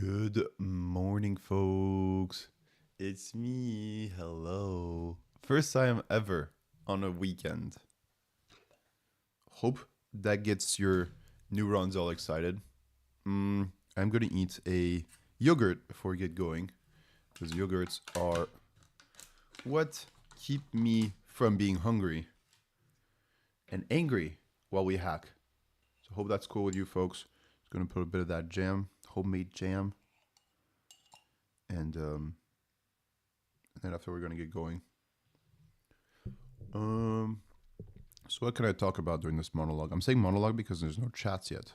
Good morning, folks. It's me. Hello. First time ever on a weekend. Hope that gets your neurons all excited. I'm gonna eat a yogurt before we get going because yogurts are what keep me from being hungry and angry while we hack. So hope that's cool with you folks. Just gonna put a bit of that jam, homemade jam, and then after we're gonna get going. Um, so what can I talk about during this monologue? I'm saying monologue because there's no chats yet.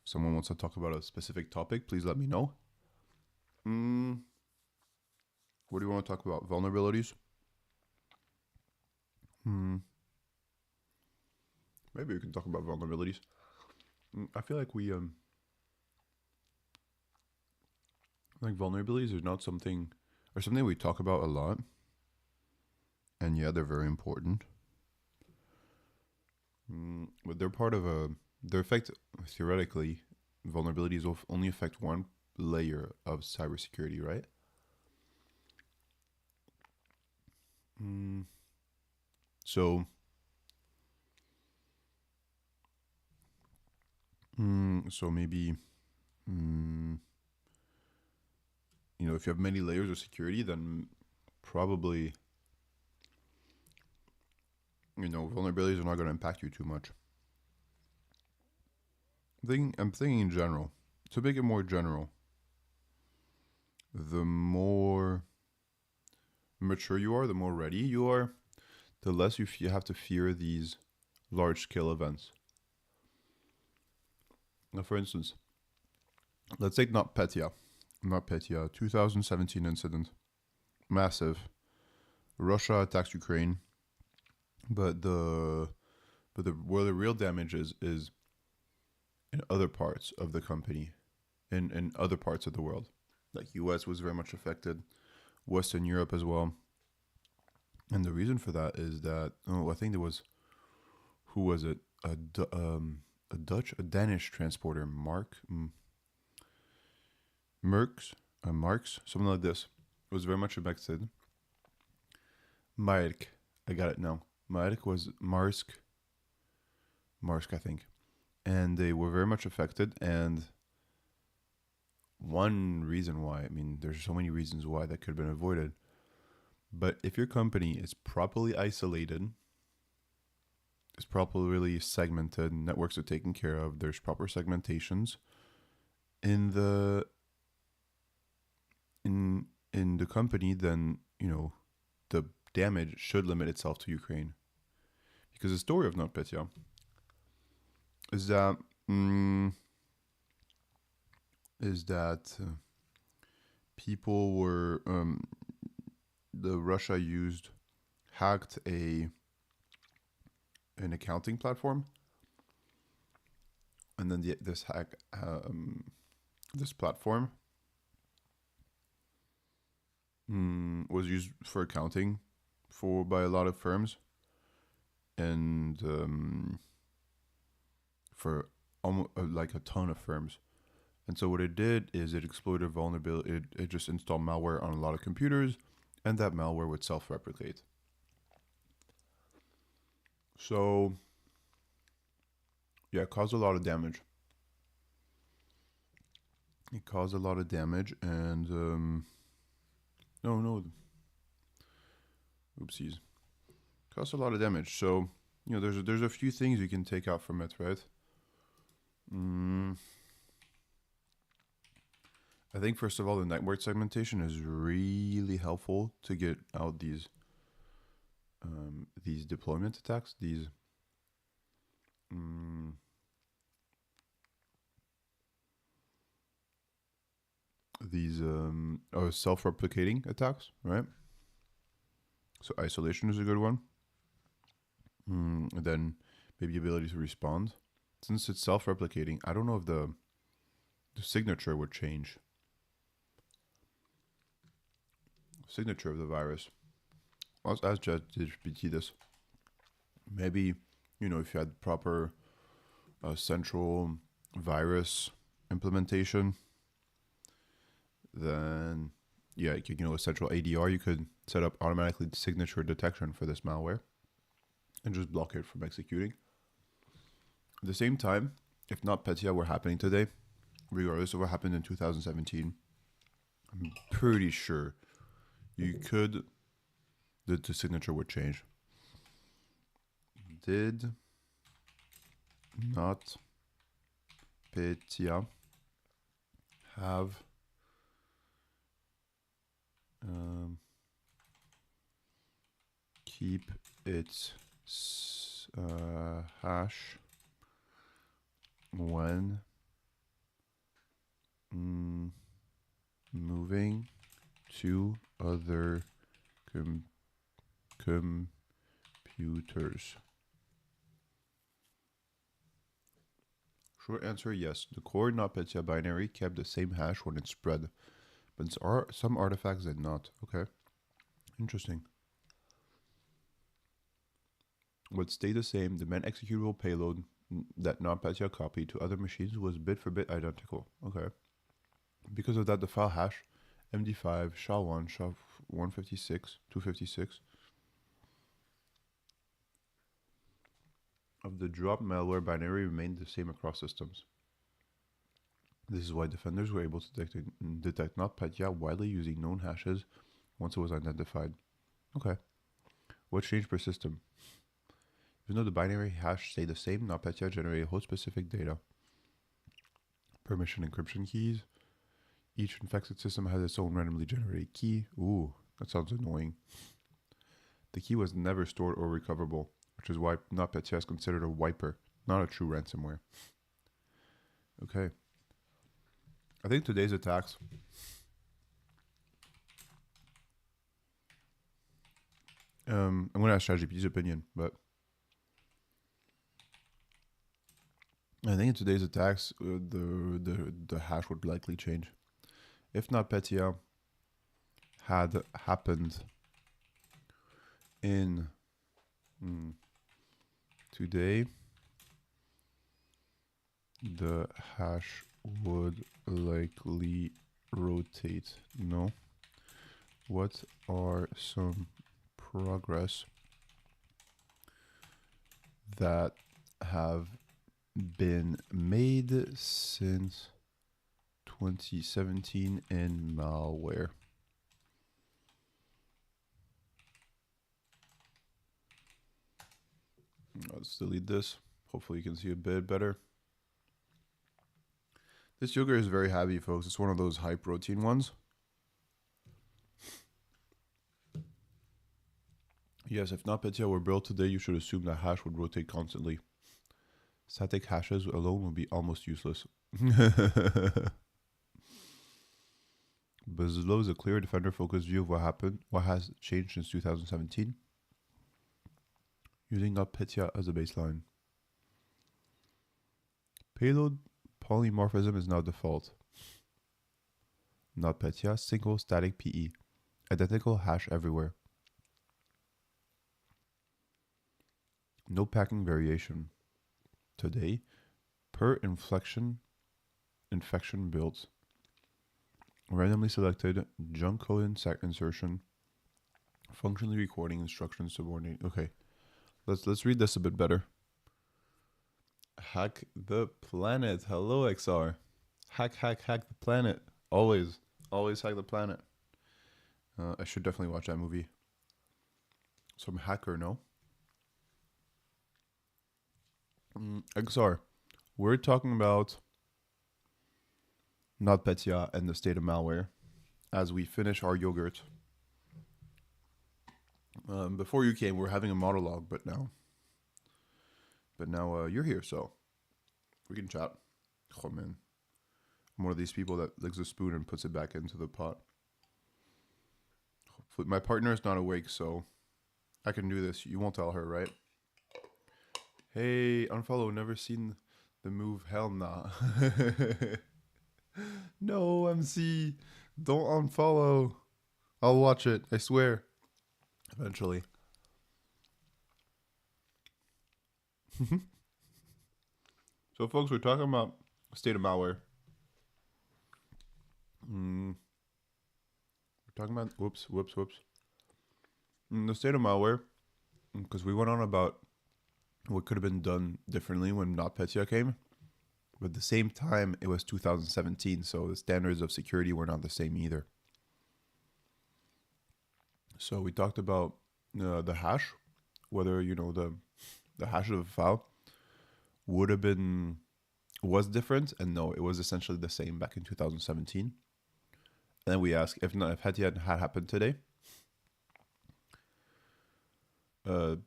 If someone wants to talk about a specific topic, please let me know. What do you want to talk about? Vulnerabilities? Maybe we can talk about vulnerabilities. I feel like like vulnerabilities are not something, or something we talk about a lot. And yeah, they're very important. But they're part of their effect, theoretically, vulnerabilities will only affect one layer of cybersecurity, right? So, so maybe, if you have many layers of security, then probably, vulnerabilities are not going to impact you too much. I'm thinking in general. To make it more general, the more mature you are, the more ready you are, the less you have to fear these large-scale events. Now, for instance, let's take NotPetya, 2017 incident, massive. Russia attacks Ukraine, but where the real damage is in other parts of the company, in other parts of the world. Like U.S. was very much affected, Western Europe as well. And the reason for that is that I think there was, who was it? A Danish transporter, Marks, something like this. It was very much affected. Maersk, I got it now. Maersk was Marsk, I think, and they were very much affected. And one reason why, there's so many reasons why that could have been avoided. But if your company is properly isolated, is properly segmented, networks are taken care of, there's proper segmentations in the company, then the damage should limit itself to Ukraine. Because the story of NotPetya is that people were the Russia hacked an accounting platform, and then this platform was used for accounting by a lot of firms, and for almost like a ton of firms. And so what it did is it exploited vulnerability. It just installed malware on a lot of computers, and that malware would self-replicate. So yeah, it caused a lot of damage. And oopsies, caused a lot of damage. So there's a few things you can take out from it, right? I think first of all, the network segmentation is really helpful to get out these deployment attacks. These self-replicating attacks, right? So isolation is a good one. And then maybe ability to respond. Since it's self-replicating, I don't know if the signature would change. Signature of the virus. Let's ask ChatGPT this. Maybe, if you had proper central virus implementation, then yeah, a central ADR, you could set up automatically signature detection for this malware and just block it from executing. At the same time, if NotPetya were happening today, regardless of what happened in 2017, I'm pretty sure you could, the signature would change. Did NotPetya have keep its hash when moving to other computers? Short answer, yes. The core NotPetya binary kept the same hash when it spread, but some artifacts did not. Okay, interesting. What stayed the same, the main executable payload that NotPetya copied to other machines was bit for bit identical. Okay. Because of that, the file hash, MD5, SHA-1, SHA-156, 256, of the drop malware binary remained the same across systems. This is why defenders were able to detect NotPetya widely using known hashes once it was identified. Okay. What changed per system? Even though the binary hash stayed the same, NotPetya generated host-specific data. Permission encryption keys. Each infected system has its own randomly generated key. Ooh, that sounds annoying. The key was never stored or recoverable, which is why NotPetya is considered a wiper, not a true ransomware. Okay. I think today's attacks I'm going to ask ChatGPT's opinion, but I think in today's attacks, the hash would likely change. If NotPetya had happened in today, the hash would likely rotate. No. What are some progress that have been made since 2017 in malware? Let's delete this. Hopefully you can see a bit better. This yogurt is very heavy, folks. It's one of those high protein ones. Yes, if NotPetya were built today, you should assume that hash would rotate constantly. Static hashes alone would be almost useless. Below is a clear defender-focused view of what has changed since 2017, using NotPetya as a baseline. Payload polymorphism is now default. NotPetya, single static PE, identical hash everywhere. No packing variation. Today, per infection built, randomly selected junk code insertion, functionally recording instructions subordinate. Okay, let's read this a bit better. Hack the planet. Hello, XR. Hack the planet. Always hack the planet. I should definitely watch that movie. Some hacker, no? XR, we're talking about NotPetya and the state of malware as we finish our yogurt. Before you came, we were having a monologue, but now you're here, so we can chat. Oh man, I'm one of these people that licks a spoon and puts it back into the pot. Hopefully, my partner is not awake, so I can do this. You won't tell her, right? Hey, unfollow. Never seen the move. Hell nah. No, MC. Don't unfollow. I'll watch it. I swear. Eventually. So, folks, we're talking about state of malware. talking about whoops. The state of malware, because we went on about what could have been done differently when NotPetya came. But at the same time, it was 2017, so the standards of security were not the same either. So we talked about the hash, whether the hash of a file would have been was different, and no, it was essentially the same back in 2017. And then we asked if Petya had happened today. And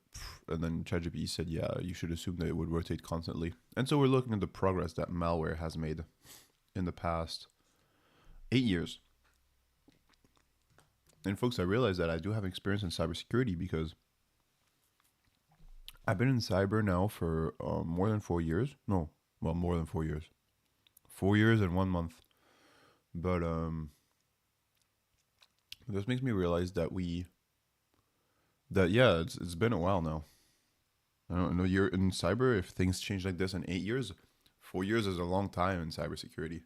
then ChatGPT said, yeah, you should assume that it would rotate constantly. And so we're looking at the progress that malware has made in the past 8 years. And folks, I realize that I do have experience in cybersecurity because I've been in cyber now for more than 4 years. No, well, more than 4 years. 4 years and 1 month. But this makes me realize that it's been a while now. I don't know, you're in cyber, if things change like this in 8 years, 4 years is a long time in cybersecurity.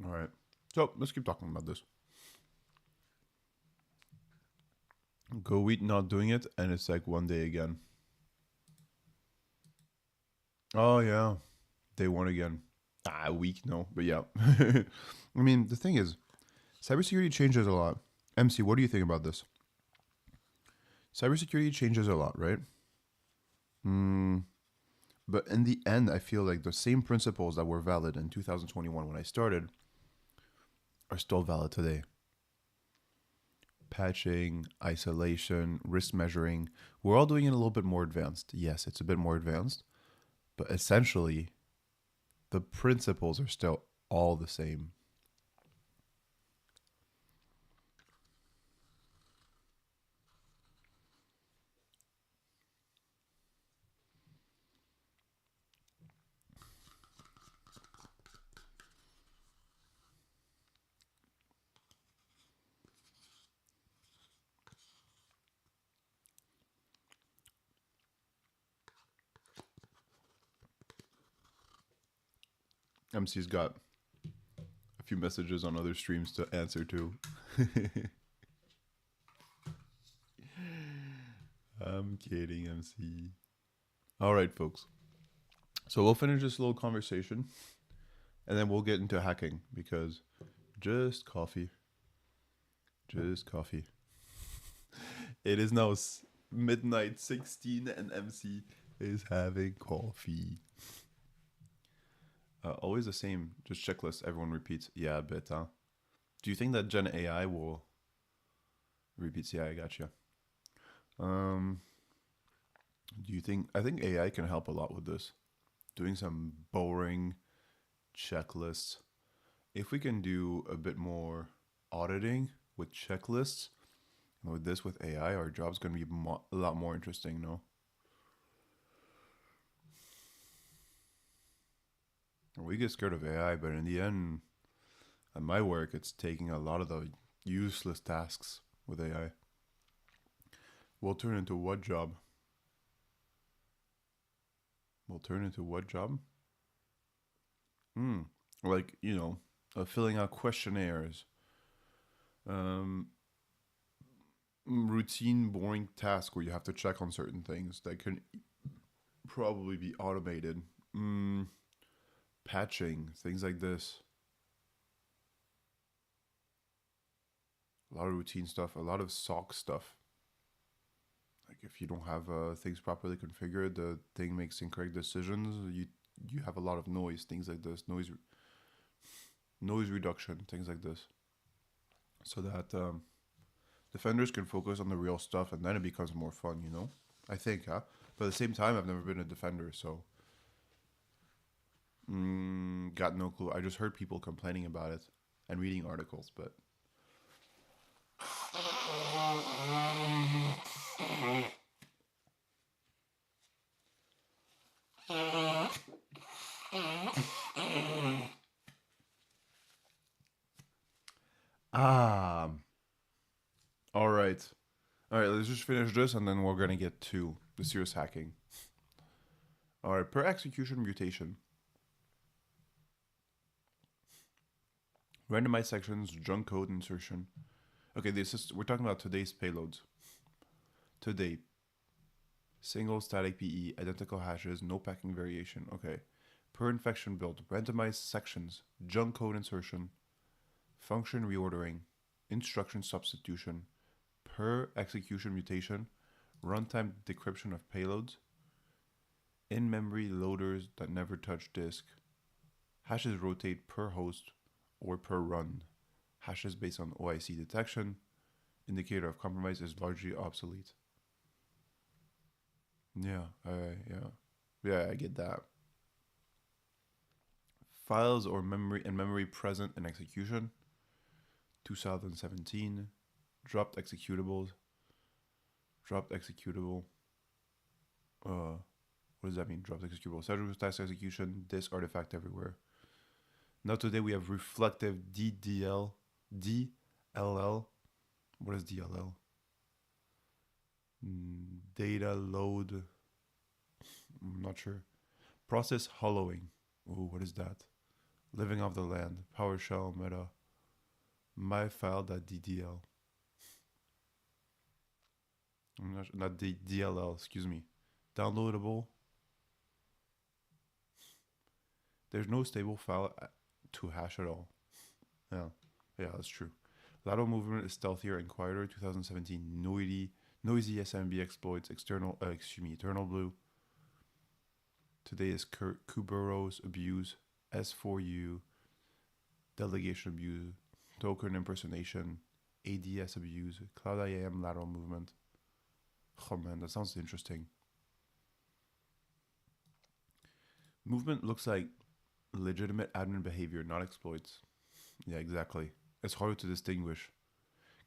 All right. So let's keep talking about this. Go Wheat not doing it, and it's like one day again. Oh, yeah. Day one again. A week, no. But yeah. I mean, the thing is, cybersecurity changes a lot. MC, what do you think about this? Cybersecurity changes a lot, right? But in the end, I feel like the same principles that were valid in 2021 when I started are still valid today. Patching, isolation, risk measuring, we're all doing it a little bit more advanced. Yes, it's a bit more advanced, but essentially, the principles are still all the same. MC's got a few messages on other streams to answer to. I'm kidding, MC. All right, folks. So we'll finish this little conversation and then we'll get into hacking because just coffee. Just coffee. It is now midnight 16 and MC is having coffee. Always the same, just checklist everyone repeats. Yeah, but do you think that Gen AI will repeat? Yeah, I gotcha. Do you think? I think AI can help a lot with this. Doing some boring checklists. If we can do a bit more auditing with checklists, and with this with AI, our job's gonna be a lot more interesting. No, we get scared of AI, but in the end, at my work, it's taking a lot of the useless tasks with AI. We'll turn into what job? Will turn into what job? Like, filling out questionnaires, um, routine, boring tasks where you have to check on certain things that can probably be automated. Patching, things like this. A lot of routine stuff, a lot of SOC stuff. Like if you don't have things properly configured, the thing makes incorrect decisions. You have a lot of noise, things like this, noise reduction, things like this, so that defenders can focus on the real stuff, and then it becomes more fun. I think, huh? But at the same time, I've never been a defender, so got no clue. I just heard people complaining about it and reading articles, but ah, all right. All right, let's just finish this and then we're going to get to the serious hacking. All right, per execution mutation. Randomized sections, junk code insertion. Okay, we're talking about today's payloads. Today, single static PE, identical hashes, no packing variation. Okay. Per infection build, randomized sections, junk code insertion, function reordering, instruction substitution, per execution mutation, runtime decryption of payloads, in-memory loaders that never touch disk, hashes rotate per host or per run, hashes based on OIC detection, indicator of compromise is largely obsolete. Yeah, I get that. Files or memory present in execution. 2017. Dropped executables. Dropped executable. What does that mean? Dropped executable. Schedule task execution. Disk artifact everywhere. Now today we have reflective DDL. DLL. What is DLL? Data load. I'm not sure. Process hollowing. Oh, what is that? Living off the land. PowerShell meta. myfile.ddl. Not DLL, excuse me. Downloadable. There's no stable file to hash at all. Yeah, that's true. Lateral movement is stealthier and quieter. 2017 noisy SMB exploits eternal blue. Today is Kuberos abuse, S4U, delegation abuse, token impersonation, ADS abuse, Cloud IAM lateral movement. Oh man, that sounds interesting. Movement looks like legitimate admin behavior, not exploits. Yeah, exactly. It's harder to distinguish.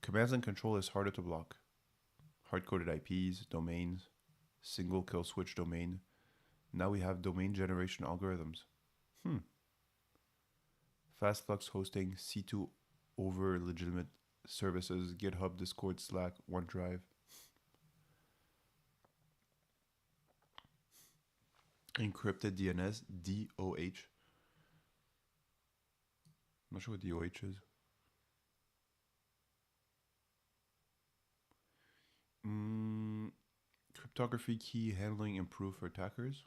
Commands and control is harder to block. Hard-coded IPs, domains, single kill switch domain. Now we have domain generation algorithms. Fast flux hosting, C2 over legitimate services, GitHub, Discord, Slack, OneDrive. Encrypted DNS, DOH. I'm not sure what DOH is. Cryptography key handling improved for attackers.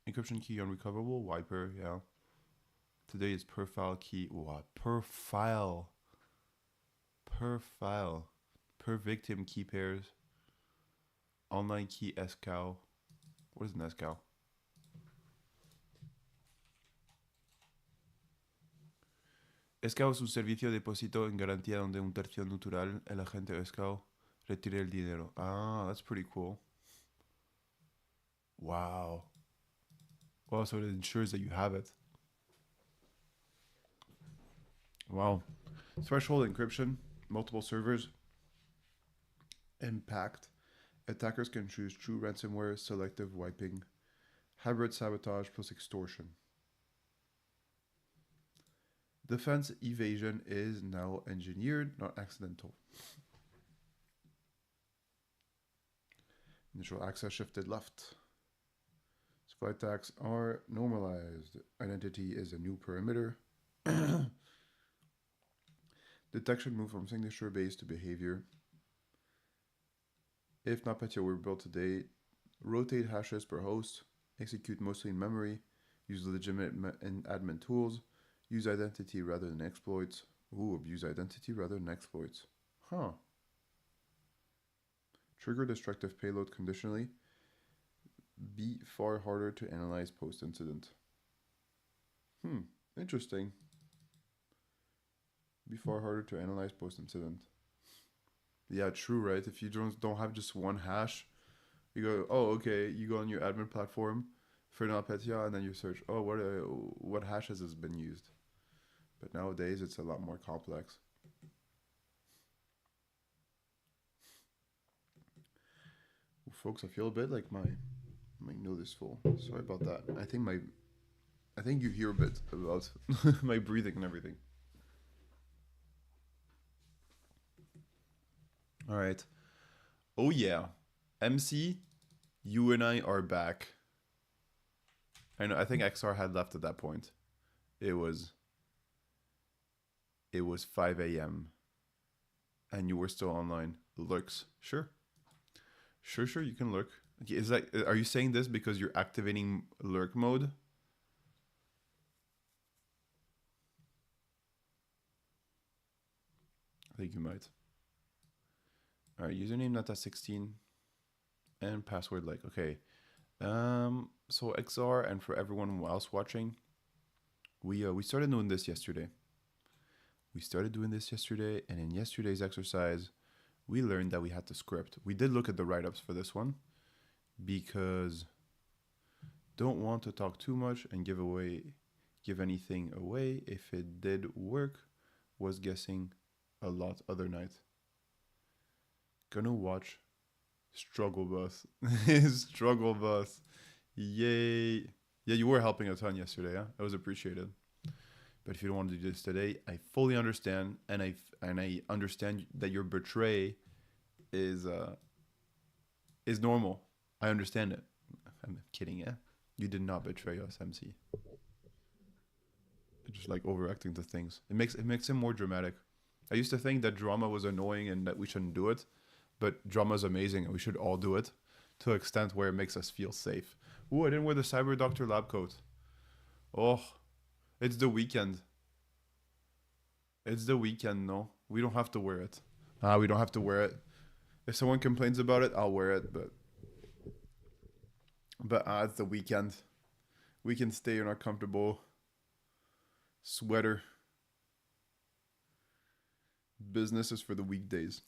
Encryption key unrecoverable, wiper, yeah. Today is per file key. What? Per file. Per file. Per victim key pairs. Online key SCOW. What is an SCOW? SCOW es un servicio de depósito en garantía donde un tercio natural, el agente SCOW, retire el dinero. Ah, that's pretty cool. Wow. Wow, so it ensures that you have it. Wow. Threshold encryption, multiple servers, impact. Attackers can choose true ransomware, selective wiping, hybrid sabotage plus extortion. Defense evasion is now engineered, not accidental. Initial access shifted left. Spy attacks are normalized. Identity is a new perimeter. Detection moved from signature based to behavior. If NotPetya were built today, rotate hashes per host, execute mostly in memory, use legitimate admin tools, use identity rather than exploits. Ooh, abuse identity rather than exploits. Huh. Trigger destructive payload conditionally. Be far harder to analyze post-incident. Interesting. Be far harder to analyze post-incident. Yeah, true, right? If you don't have just one hash, you go, oh, okay, you go on your admin platform for NotPetya, and then you search, oh, what hashes has been used? But nowadays, it's a lot more complex. Well, folks, I feel a bit like my nose is full. Sorry about that. I think you hear a bit about my breathing and everything. All right. Oh yeah, MC, you and I are back. I know. I think XR had left at that point. It was 5 a.m. and you were still online. Lurks, sure, sure. You can lurk. Okay, is that? Are you saying this because you're activating lurk mode? I think you might. All right, username Nata16 and password like okay. So XR and for everyone else watching, we started doing this yesterday. And in yesterday's exercise, we learned that we had to script. We did look at the write-ups for this one because don't want to talk too much and give anything away. If it did work, was guessing a lot other night. Gonna watch Struggle Bus. Struggle Bus. Yay. Yeah, you were helping a ton yesterday, huh? That was appreciated. But if you don't want to do this today, I fully understand, and I understand that your betray is normal. I understand it. I'm kidding, yeah. You did not betray us, MC. Just like overacting the things. It makes him more dramatic. I used to think that drama was annoying and that we shouldn't do it, but drama is amazing and we should all do it to an extent where it makes us feel safe. Ooh, I didn't wear the Cyber Doctor lab coat. Oh, it's the weekend. It's the weekend, no? We don't have to wear it. We don't have to wear it. If someone complains about it, I'll wear it, but it's the weekend. We can stay in our comfortable sweater. Business is for the weekdays.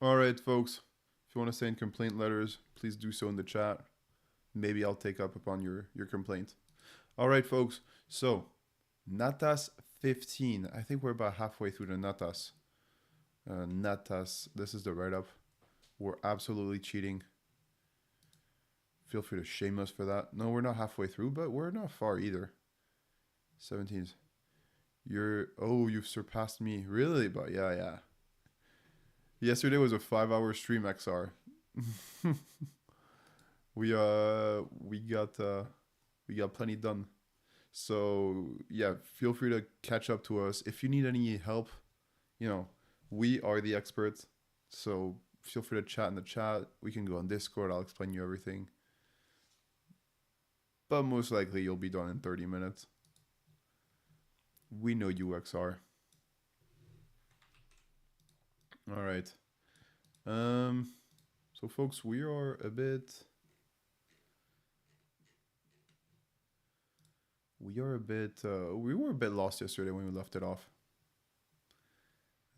All right, folks. If you want to send complaint letters, please do so in the chat. Maybe I'll take up upon your complaint. All right, folks. So, Natas 15. I think we're about halfway through the Natas. Natas. This is the write-up. We're absolutely cheating. Feel free to shame us for that. No, we're not halfway through, but we're not far either. 17s. You've surpassed me. Really? But yeah. Yesterday was a 5-hour stream, XR. we got plenty done. So yeah, feel free to catch up to us. If you need any help, we are the experts. So feel free to chat in the chat. We can go on Discord. I'll explain you everything. But most likely you'll be done in 30 minutes. We know you, XR. All right. So folks, we were a bit lost yesterday when we left it off.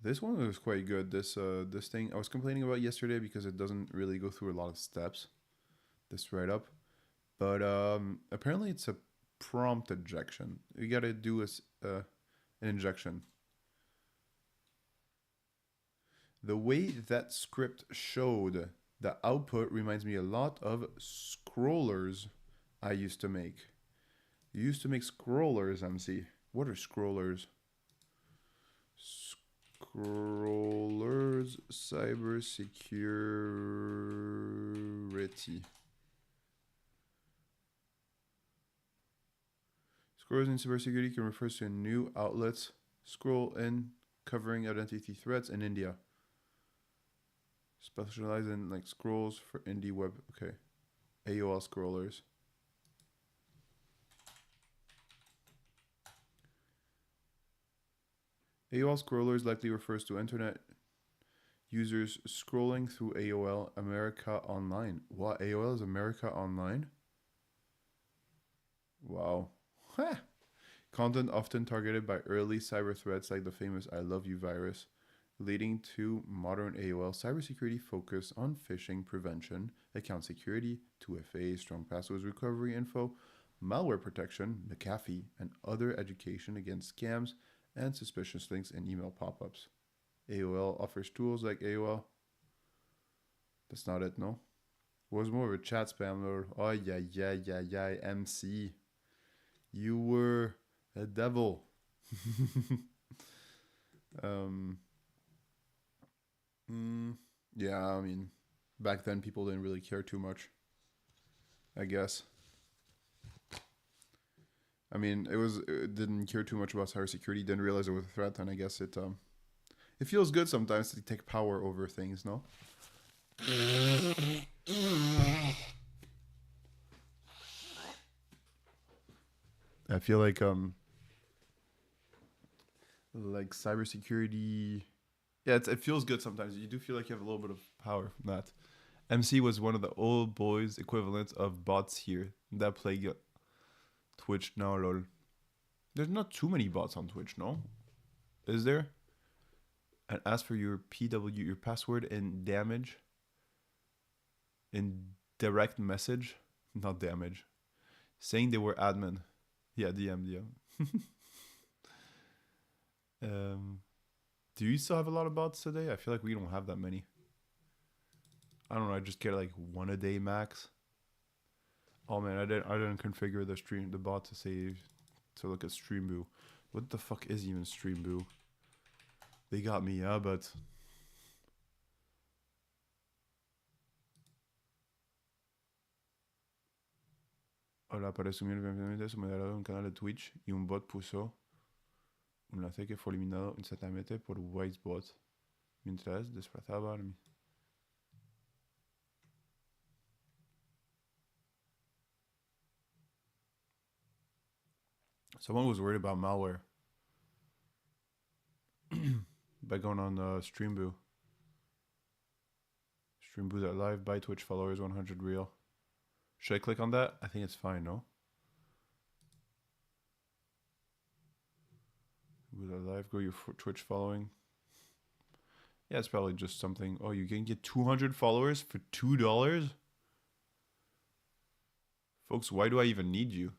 This one was quite good. This thing I was complaining about yesterday because it doesn't really go through a lot of steps. This write-up, but apparently it's a prompt injection. You gotta do an injection. The way that script showed the output reminds me a lot of scrollers I used to make. You used to make scrollers, MC. What are scrollers? Scrollers, cybersecurity. Scrollers in cybersecurity can refer to new outlets. Scroll in covering identity threats in India. Specialize in like scrolls for indie web. Okay. AOL scrollers. AOL scrollers likely refers to internet users scrolling through AOL America Online. What? AOL is America Online? Wow. Content often targeted by early cyber threats like the famous I Love You virus, leading to modern AOL cybersecurity focus on phishing prevention, account security, 2FA, strong passwords recovery info, malware protection, McAfee, and other education against scams and suspicious links and email pop-ups. AOL offers tools like AOL. That's not it, no? It was more of a chat spammer. Oh, yeah, MC. You were a devil. Yeah, I mean, back then people didn't really care too much, I guess. I mean, it didn't care too much about cybersecurity, didn't realize it was a threat, and I guess it feels good sometimes to take power over things, no? I feel like cybersecurity. Yeah, it feels good sometimes. You do feel like you have a little bit of power from that. MC was one of the old boys equivalent of bots here that play Twitch now. Lol. There's not too many bots on Twitch, no? Is there? And ask for your PW, your password and damage in direct message, not damage, saying they were admin. Yeah, DM. um, do you still have a lot of bots today? I feel like we don't have that many. I don't know. I just get like one a day max. Oh man, I didn't configure the bot to say to look at Streamboo. What the fuck is even Streamboo? They got me, yeah, but hola, para asumir el su moderador un canal de Twitch y un bot puso un enlace que fue eliminado instantáneamente por Whitebot mientras desplazaba al... Someone was worried about malware by going on Streamboo. Streamboo.live, buy Twitch followers 100 real. Should I click on that? I think it's fine, no? Live, grow your Twitch following. Yeah, it's probably just something. Oh, you can get 200 followers for $2? Folks, why do I even need you?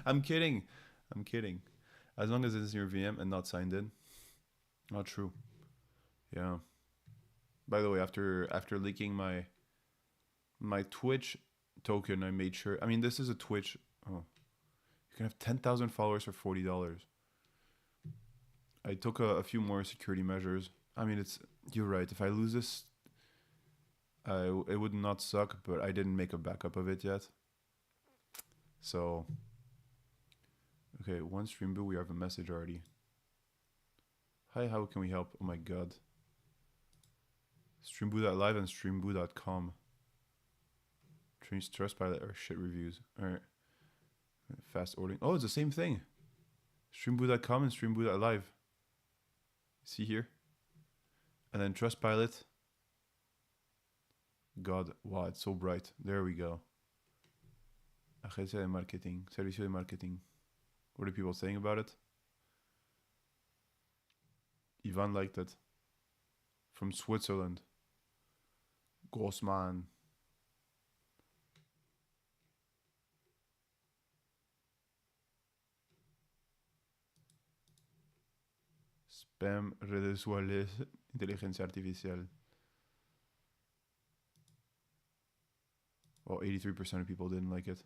I'm kidding. I'm kidding. As long as it's in your VM and not signed in. Not true. Yeah. By the way, after leaking my Twitch token, I made sure. I mean, this is a Twitch. Oh, you can have 10,000 followers for $40. I took a few more security measures. I mean, you're right. If I lose this, it would not suck, but I didn't make a backup of it yet. So, okay, one stream boo, we have a message already. Hi, how can we help? Oh my god. Streamboo.live and streamboo.com. Trustpilot or shit reviews. Alright. Fast ordering. Oh, it's the same thing. Streamboo.com and streamboo.live. See here? And then Trustpilot. God, wow, it's so bright. There we go. Agencia de marketing. Servicio de marketing. What are people saying about it? Ivan liked it. From Switzerland. Grossman. Spam redes sociales. Inteligencia artificial. Well, 83% of people didn't like it.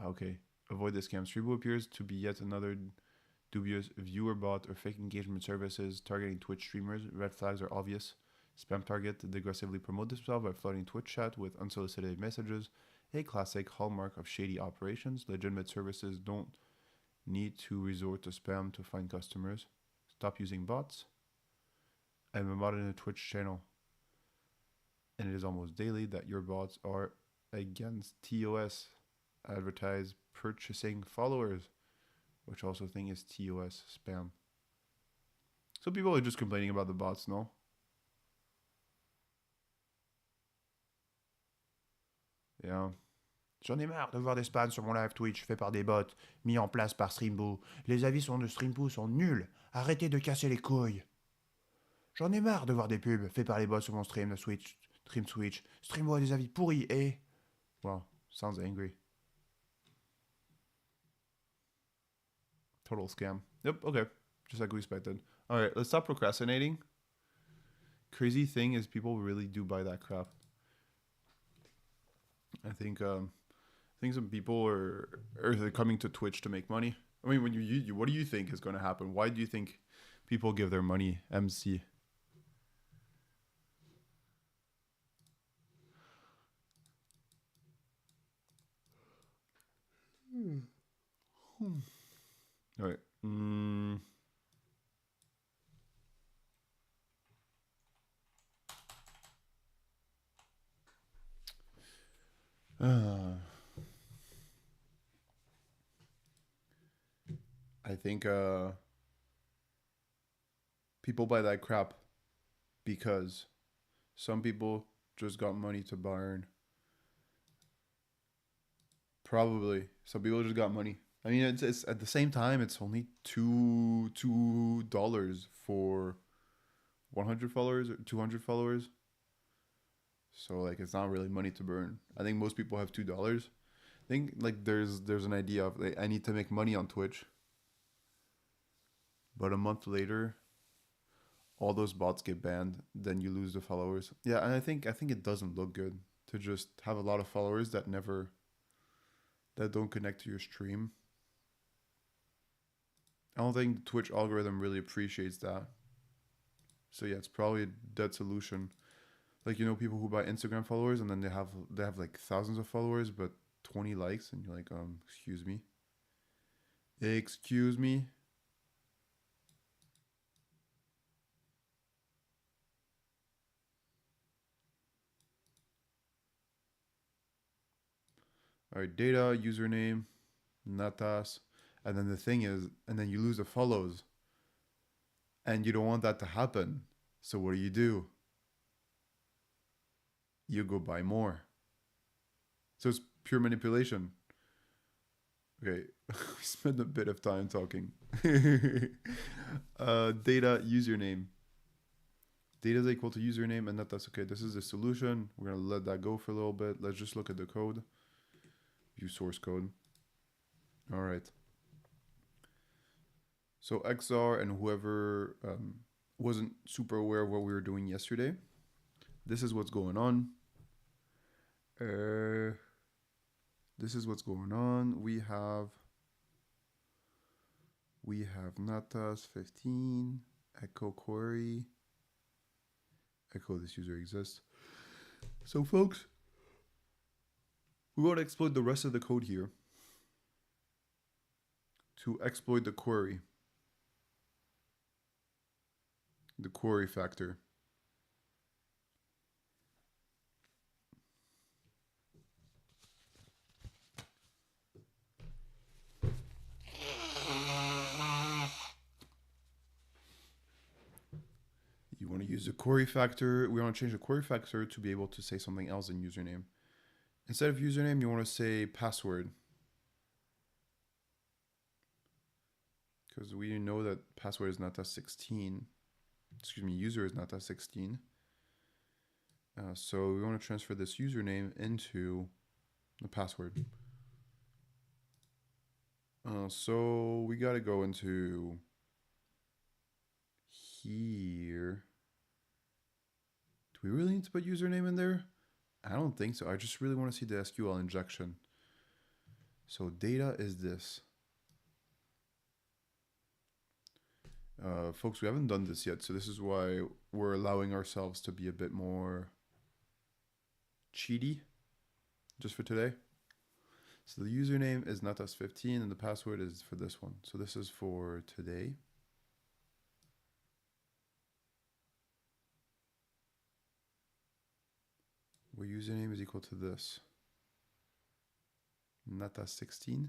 Okay. Avoid the scam. Streebo appears to be yet another dubious viewer bot or fake engagement services targeting Twitch streamers. Red flags are obvious. Spam target to aggressively promote themselves by flooding Twitch chat with unsolicited messages. A classic hallmark of shady operations. Legitimate services don't need to resort to spam to find customers. Stop using bots. I'm a mod in a Twitch channel, and it is almost daily that your bots are against TOS. Advertise purchasing followers, which also think is TOS spam. So people are just complaining about the bots, no? Yeah. J'en ai marre de voir des spams sur mon live Twitch fait par des bots mis en place par Streamboo. Les avis de Streamboo sont nuls. Arrêtez de casser les couilles. J'en ai marre de voir des pubs faits par les bots sur mon stream de Switch. Streamboo a des avis pourris et... Wow, sounds angry. Total scam. Yep, okay. Just like we expected. Alright, let's stop procrastinating. Crazy thing is people really do buy that crap. I think some people are coming to Twitch to make money. I mean, when you what do you think is going to happen? Why do you think people give their money MC? All right. Uh, I think people buy that crap because some people just got money to burn. Probably some people just got money. I mean, it's at the same time, it's only $2 for 100 followers or 200 followers. So like, it's not really money to burn. I think most people have $2. I think like there's an idea of like, I need to make money on Twitch, but a month later, all those bots get banned. Then you lose the followers. Yeah, and I think it doesn't look good to just have a lot of followers that don't connect to your stream. I don't think the Twitch algorithm really appreciates that. So yeah, it's probably a dead solution. Like people who buy Instagram followers and then they have like thousands of followers but 20 likes and you're like, excuse me. Excuse me. All right, data, username, natas. And then the thing is, and then you lose the follows. And you don't want that to happen. So what do? You go buy more. So it's pure manipulation. Okay, we spent a bit of time talking. Data username. Data is equal to username, and that's okay. This is the solution. We're gonna let that go for a little bit. Let's just look at the code. View source code. All right. So XR and whoever wasn't super aware of what we were doing yesterday, this is what's going on. This is what's going on. We have natas 15 echo query echo this user exists. So folks, we want to exploit the rest of the code here to exploit the query factor. You want to use the query factor. We want to change the query factor to be able to say something else than username. Instead of username, you want to say password. Because we know that password is not a 16. Excuse me, user is not a 16. So we want to transfer this username into the password. So we got to go into here. Do we really need to put username in there? I don't think so. I just really want to see the SQL injection. So data is this. Folks, we haven't done this yet, so this is why we're allowing ourselves to be a bit more cheaty just for today. So the username is natas15 and the password is for this one. So this is for today. Where username is equal to this. Natas16.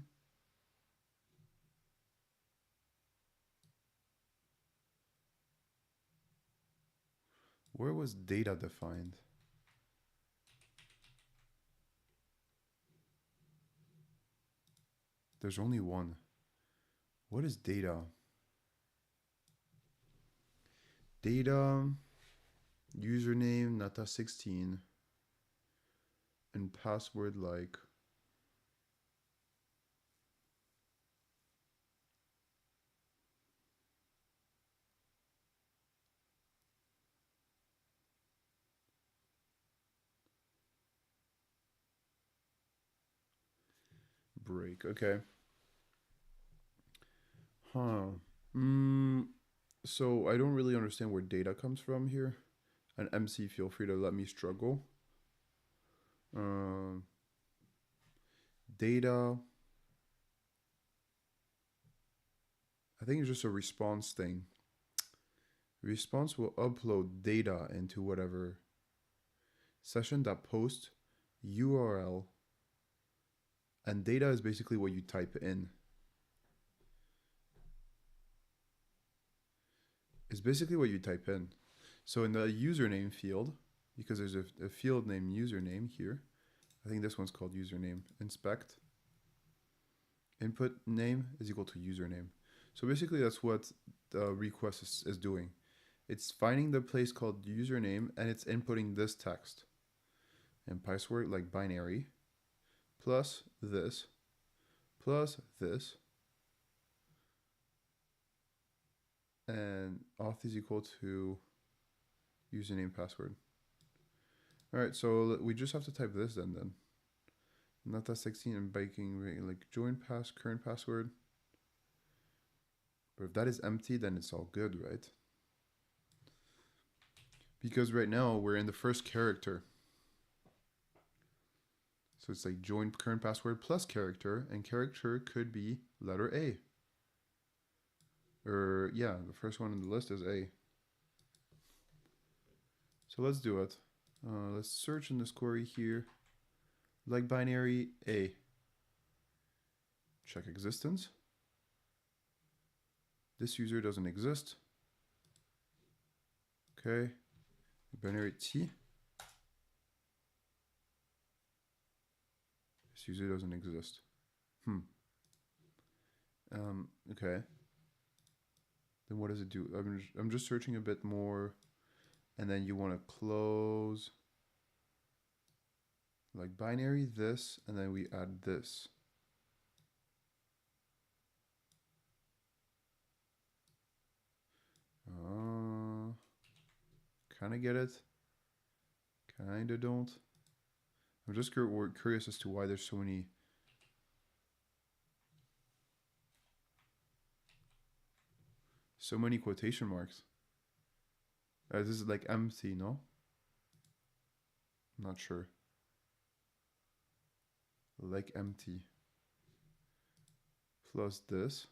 Where was data defined? There's only one. What is data? Data, username, natas16, and password like. Break, okay. Huh. So I don't really understand where data comes from here. And MC, feel free to let me struggle. Um, Data. I think it's just a response thing. Response will upload data into whatever session.post URL, and data is basically what you type in. It's basically what you type in. So in the username field, because there's a field named username here, I think this one's called username. Inspect. Input name is equal to username. So basically that's what the request is doing. It's finding the place called username and it's inputting this text. And password like binary plus this plus this. And auth is equal to username password. All right, so we just have to type this then. Not that 16 and baking like join current password. But if that is empty, then it's all good, right? Because right now we're in the first character. So it's like join current password plus character, and character could be letter A. Or yeah, the first one on the list is A. So let's do it. Let's search in this query here. Like binary A. Check existence. This user doesn't exist. Okay. Binary T. This user doesn't exist. Okay. Then what does it do? I'm just searching a bit more. And then you want to close like binary this, and then we add this. Kind of get it. Kind of don't. I'm just curious as to why there's so many quotation marks. This is like empty, no? I'm not sure. Like empty. Plus this.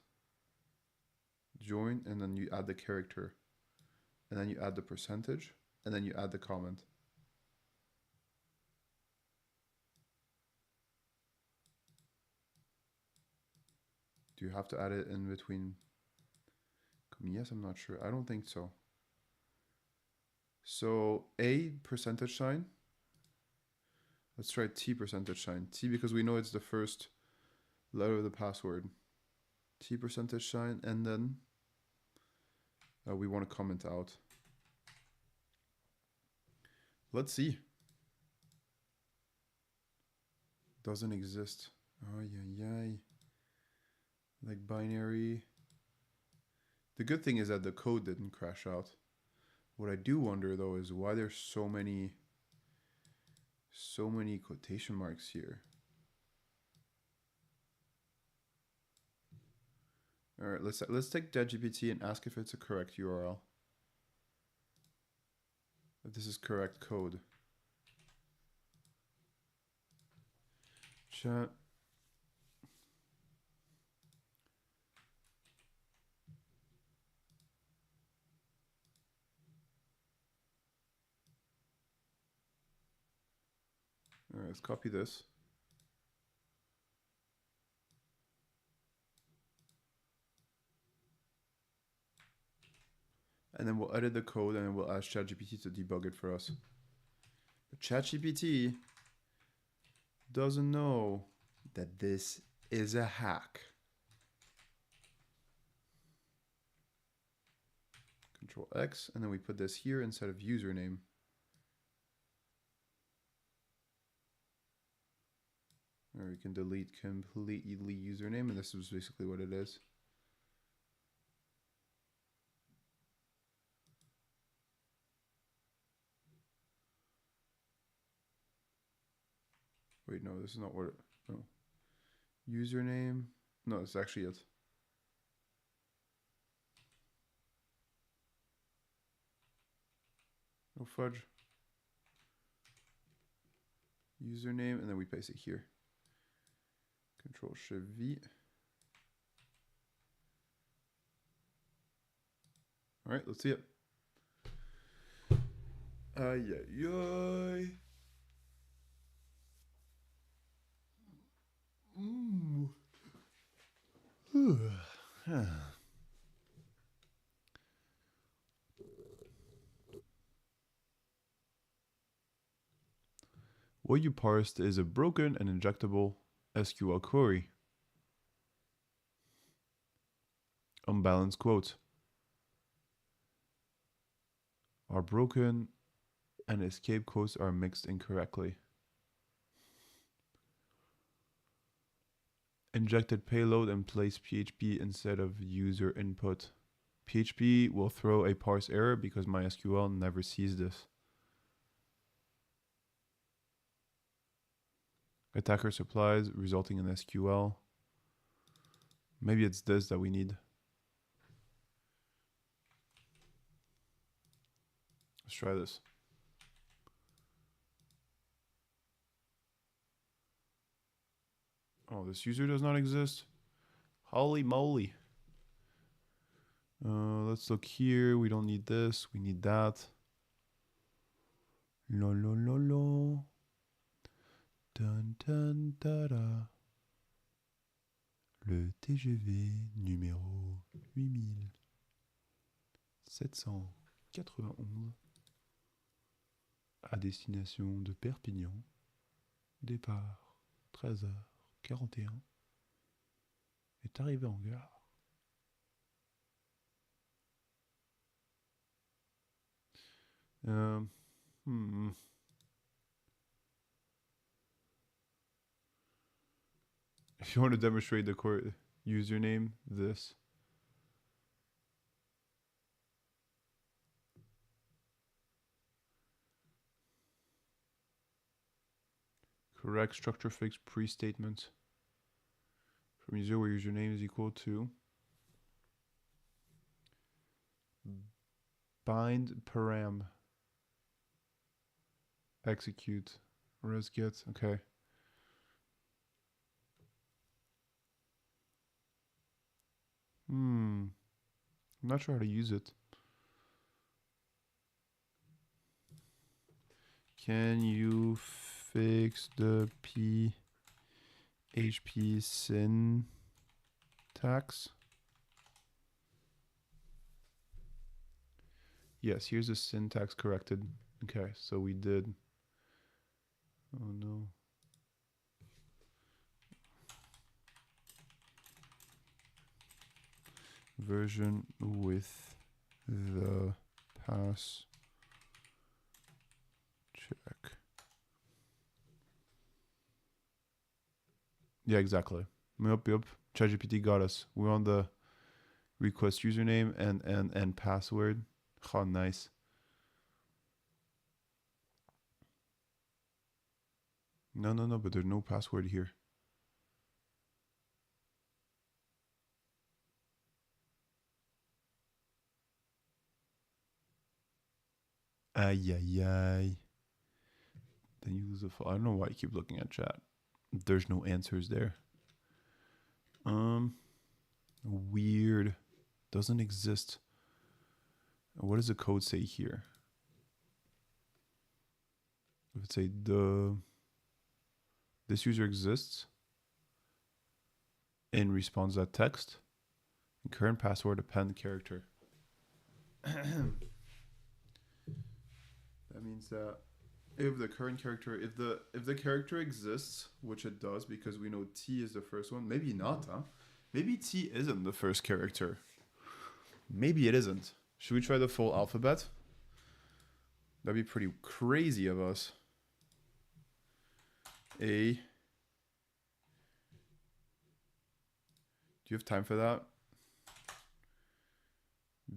Join, and then you add the character. And then you add the percentage. And then you add the comment. Do you have to add it in between? Yes, I'm not sure. I don't think so. So A percentage sign. Let's try T percentage sign. T because we know it's the first letter of the password. T percentage sign, and then we want to comment out. Let's see. Doesn't exist. Oh yeah. Like binary. The good thing is that the code didn't crash out. What I do wonder though is why there's so many quotation marks here. All right, let's take ChatGPT and ask if it's a correct URL. If this is correct code. Chat. All right, let's copy this. And then we'll edit the code and then we'll ask ChatGPT to debug it for us. But ChatGPT doesn't know that this is a hack. Control X, and then we put this here instead of username. Or we can delete completely username, and this is basically what it is. Wait, no, this is not what it, no. Username, no, it's actually it. Oh fudge. Username, and then we paste it here. Control Shift V. All right, let's see it. Aye, aye, aye. What you parsed is a broken and injectable SQL query. Unbalanced quotes are broken and escape quotes are mixed incorrectly. Injected payload and place PHP instead of user input. PHP will throw a parse error because MySQL never sees this. Attacker supplies resulting in SQL. Maybe it's this that we need. Let's try this. Oh, this user does not exist. Holy moly. Let's look here. We don't need this. We need that. Lo lo lo lo. Dun dun da da. Le TGV numéro 8791 à destination de Perpignan. Départ 13h41 est arrivé en gare. If you want to demonstrate the username, this. Correct structure fix pre-statement from user where username is equal to bind param execute res get. Okay. I'm not sure how to use it. Can you fix the PHP syntax? Yes, here's the syntax corrected. Okay, so we did. Oh no. Version with the pass check. Yeah, exactly. Yep. ChatGPT got us. We're on the request username and password. Oh, nice. No, but there's no password here. Ay, ay, ay. Then you lose the file. I don't know why I keep looking at chat. There's no answers there. Weird. Doesn't exist. What does the code say here? If it say this user exists in response to that text, and current password append character. That means that if the current character, if the character exists, which it does because we know T is the first one, maybe not, huh? Maybe T isn't the first character. Maybe it isn't. Should we try the full alphabet? That'd be pretty crazy of us. A. Do you have time for that?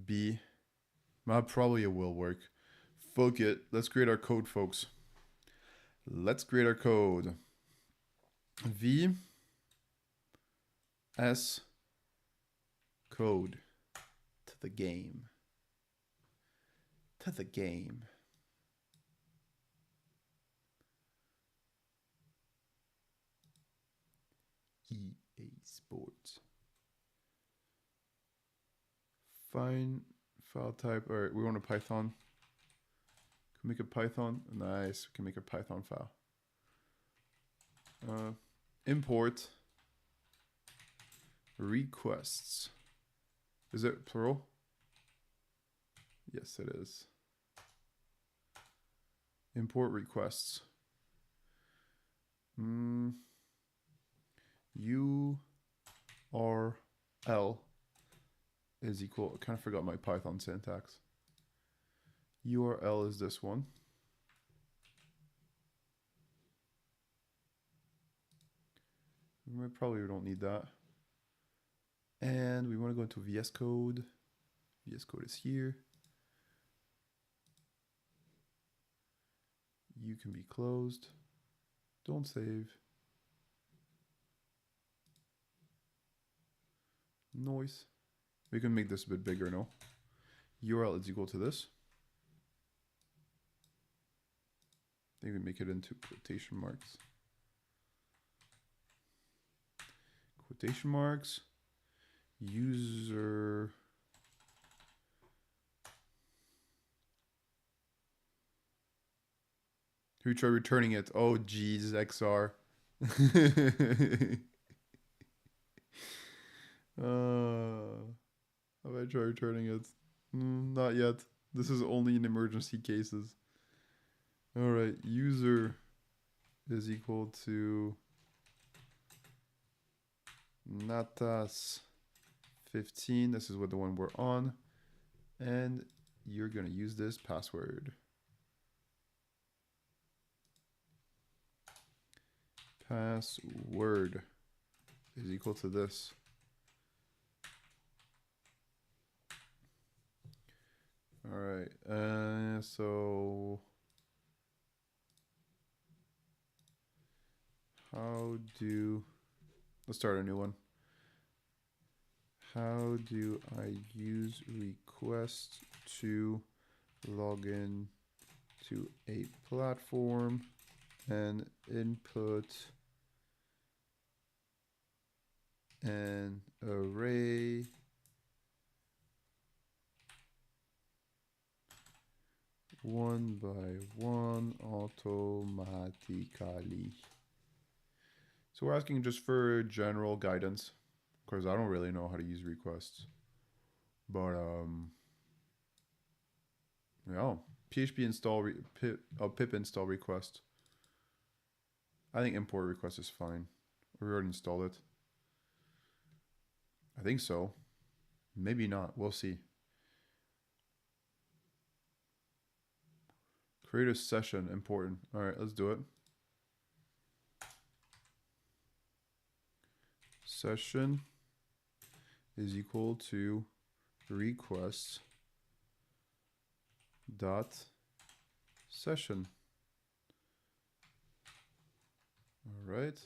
B. Probably it will work. Fuck it. Let's create our code, folks. Let's create our code. V. S. Code. To the game. To the game. EA Sports. Fine file type. All right, we want a Python. Can we make a Python? Nice. We can make a Python file. Import requests. Is it plural? Yes, it is. Import requests. URL is equal. I kind of forgot my Python syntax. URL is this one. We probably don't need that. And we want to go into VS Code. VS Code is here. You can be closed. Don't save. Noise. We can make this a bit bigger now. URL is equal to this. I think we make it into quotation marks. Quotation marks. User. Who tried returning it? Oh, geez, XR. Have I tried returning it? Not yet. This is only in emergency cases. All right, user is equal to Natas 15. This is what the one we're on. And you're going to use this password. Password is equal to this. All right, so let's start a new one. How do I use request to log in to a platform and input an array one by one automatically? So we're asking just for general guidance, because I don't really know how to use requests. But yeah, PHP install pip install request. I think import request is fine. We already installed it. I think so. Maybe not. We'll see. Create a session, important. All right, let's do it. Session is equal to request dot session. All right.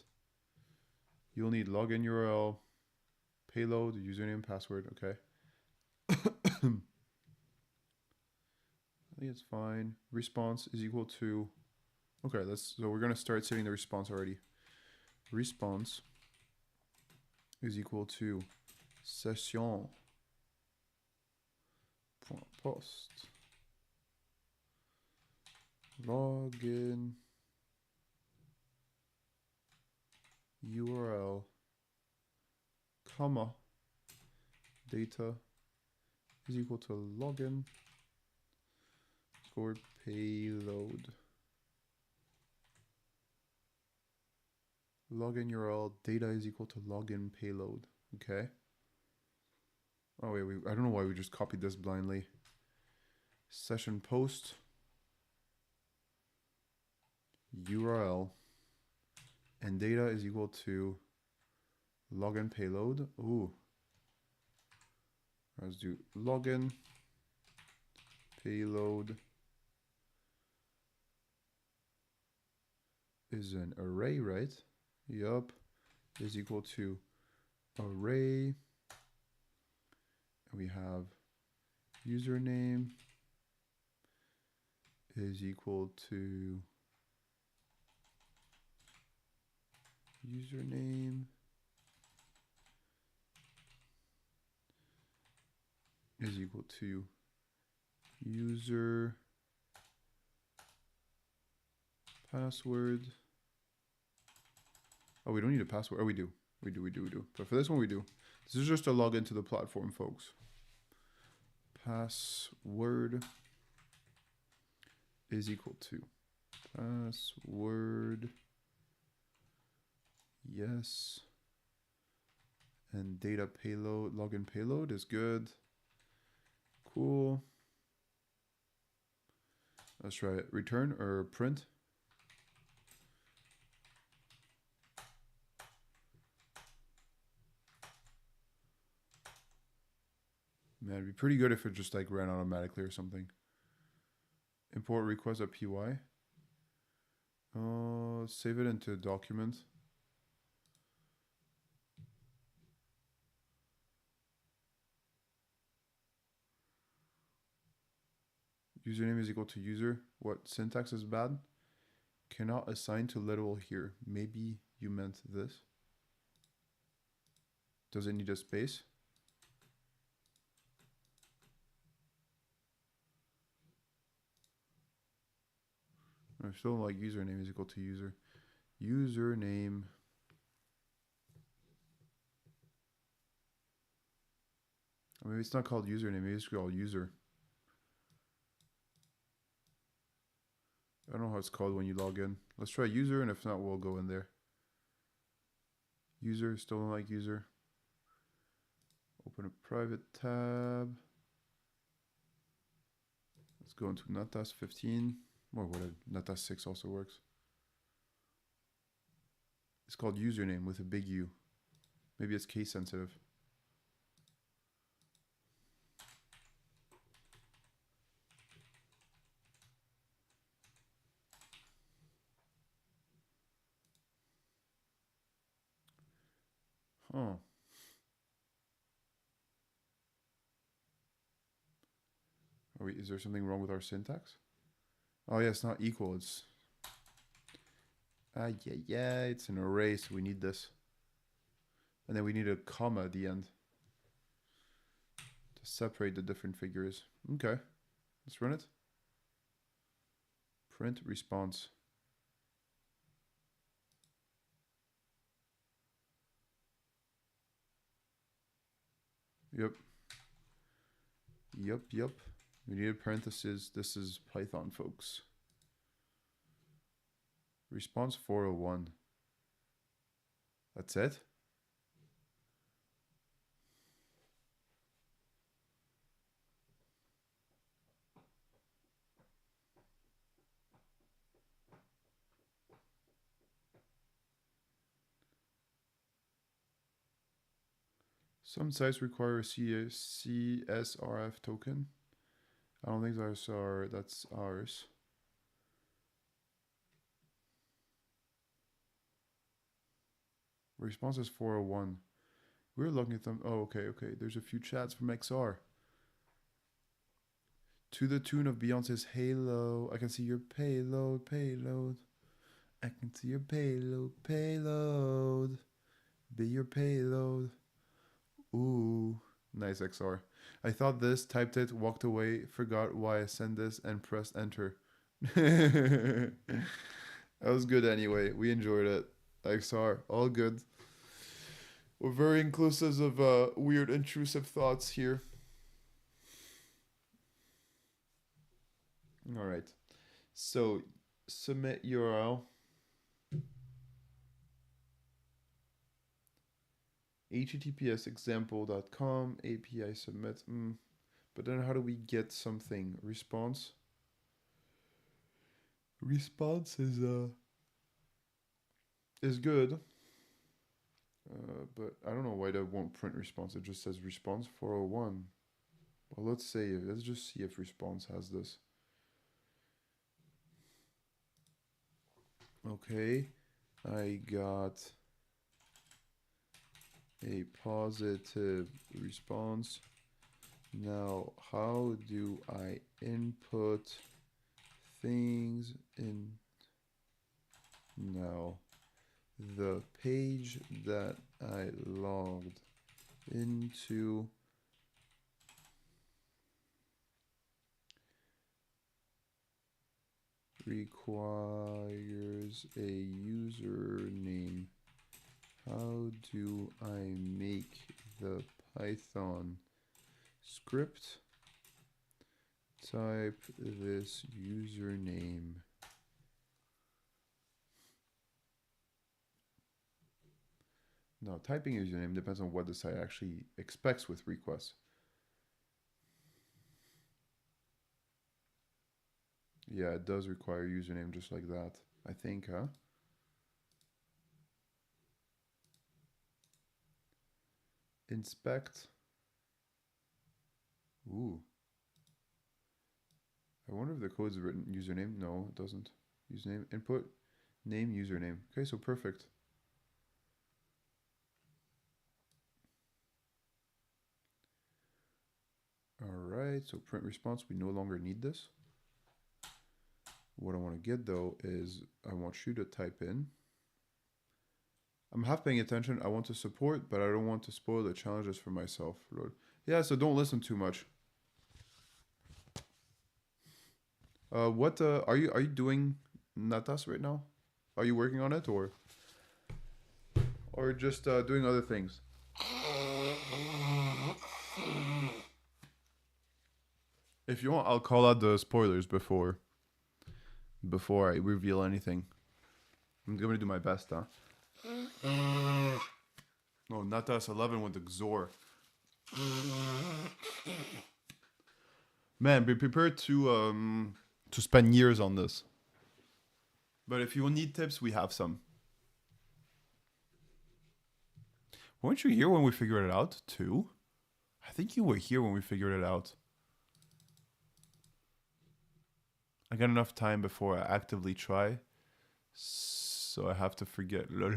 You'll need login URL, payload, username, password. Okay. I think it's fine. Response is equal to. Okay, so we're gonna start saving the response already. Response is equal to session post login URL comma data is equal to login score payload. Login URL data is equal to login payload. Okay. Oh wait, I don't know why we just copied this blindly. Session post URL and data is equal to login payload. Ooh. Let's do login payload is an array, right? Yup. Is equal to array. And we have username is equal to username is equal to user password. Oh, we don't need a password. Oh, we do. We do. But for this one, we do. This is just a login to the platform, folks. Password is equal to password, yes, and data payload, login payload is good. Cool. Let's try it. Return or print. Man, it'd be pretty good if it just like ran automatically or something. Import request.py. Save it into document. Username is equal to user. What syntax is bad? Cannot assign to literal here. Maybe you meant this. Does it need a space? I still like username is equal to user. Username. Or maybe it's not called username, maybe it's called user. I don't know how it's called when you log in. Let's try user, and if not, we'll go in there. User, still don't like user. Open a private tab. Let's go into NetTask 15. Or whatever, NetTask 6 also works. It's called username with a big U. Maybe it's case sensitive. Huh. Oh, wait, is there something wrong with our syntax? Oh yeah, it's not equal, it's... yeah, it's an array, so we need this. And then we need a comma at the end to separate the different figures. Okay, let's run it. Print response. Yep. We need a parenthesis. This is Python, folks. Response 401. That's it? Some sites require a CSRF token. I don't think that's ours. Response is 401. We're looking at them. Oh, okay. There's a few chats from XR. To the tune of Beyonce's Halo. I can see your payload. I can see your payload. Be your payload. Ooh, nice XR. I thought this, typed it, walked away, forgot why I sent this, and pressed enter. That was good anyway. We enjoyed it. XR, all good. We're very inclusive of weird, intrusive thoughts here. All right. So, submit URL. https example.com API submit. But then how do we get something? Response. Response is good. But I don't know why that won't print response. It just says response 401. Well, let's just see if response has this. Okay, I got a positive response. Now, how do I input things in? Now, the page that I logged into requires a username. How do I make the Python script type this username? No, typing username depends on what the site actually expects with requests. Yeah, it does require username just like that, I think, huh? Inspect. Ooh. I wonder if the code's written username. No, it doesn't. Username, input, name, username. Okay, so perfect. All right, so print response, we no longer need this. What I want to get though is I want you to type in. I'm half paying attention. I want to support, but I don't want to spoil the challenges for myself. Lord. Yeah, so don't listen too much. What are you doing Natas right now? Are you working on it or just doing other things? If you want, I'll call out the spoilers before I reveal anything. I'm gonna do my best, huh? No, Natas 11 with the Xor. Man, be prepared to spend years on this. But if you need tips, we have some. Weren't you here when we figured it out too? I think you were here when we figured it out. I got enough time before I actively try, so I have to forget. Lol.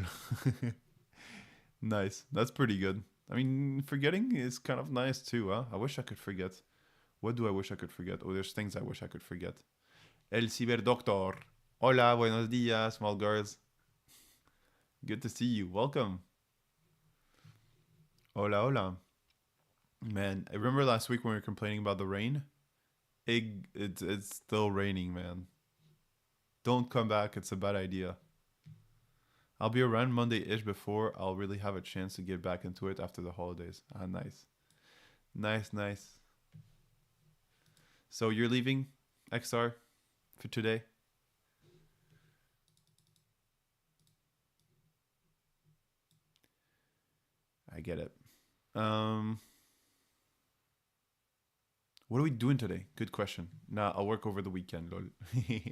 Nice. That's pretty good. I mean, forgetting is kind of nice too, huh? I wish I could forget. What do I wish I could forget? Oh, there's things I wish I could forget. El Ciberdoctor. Hola, buenos dias, small girls. Good to see you. Welcome. Hola, hola. Man, I remember last week when we were complaining about the rain? It's still raining, man. Don't come back. It's a bad idea. I'll be around Monday-ish before I'll really have a chance to get back into it after the holidays. Ah, nice. Nice, nice. So you're leaving, XR, for today? I get it. What are we doing today? Good question. Nah, I'll work over the weekend, lol.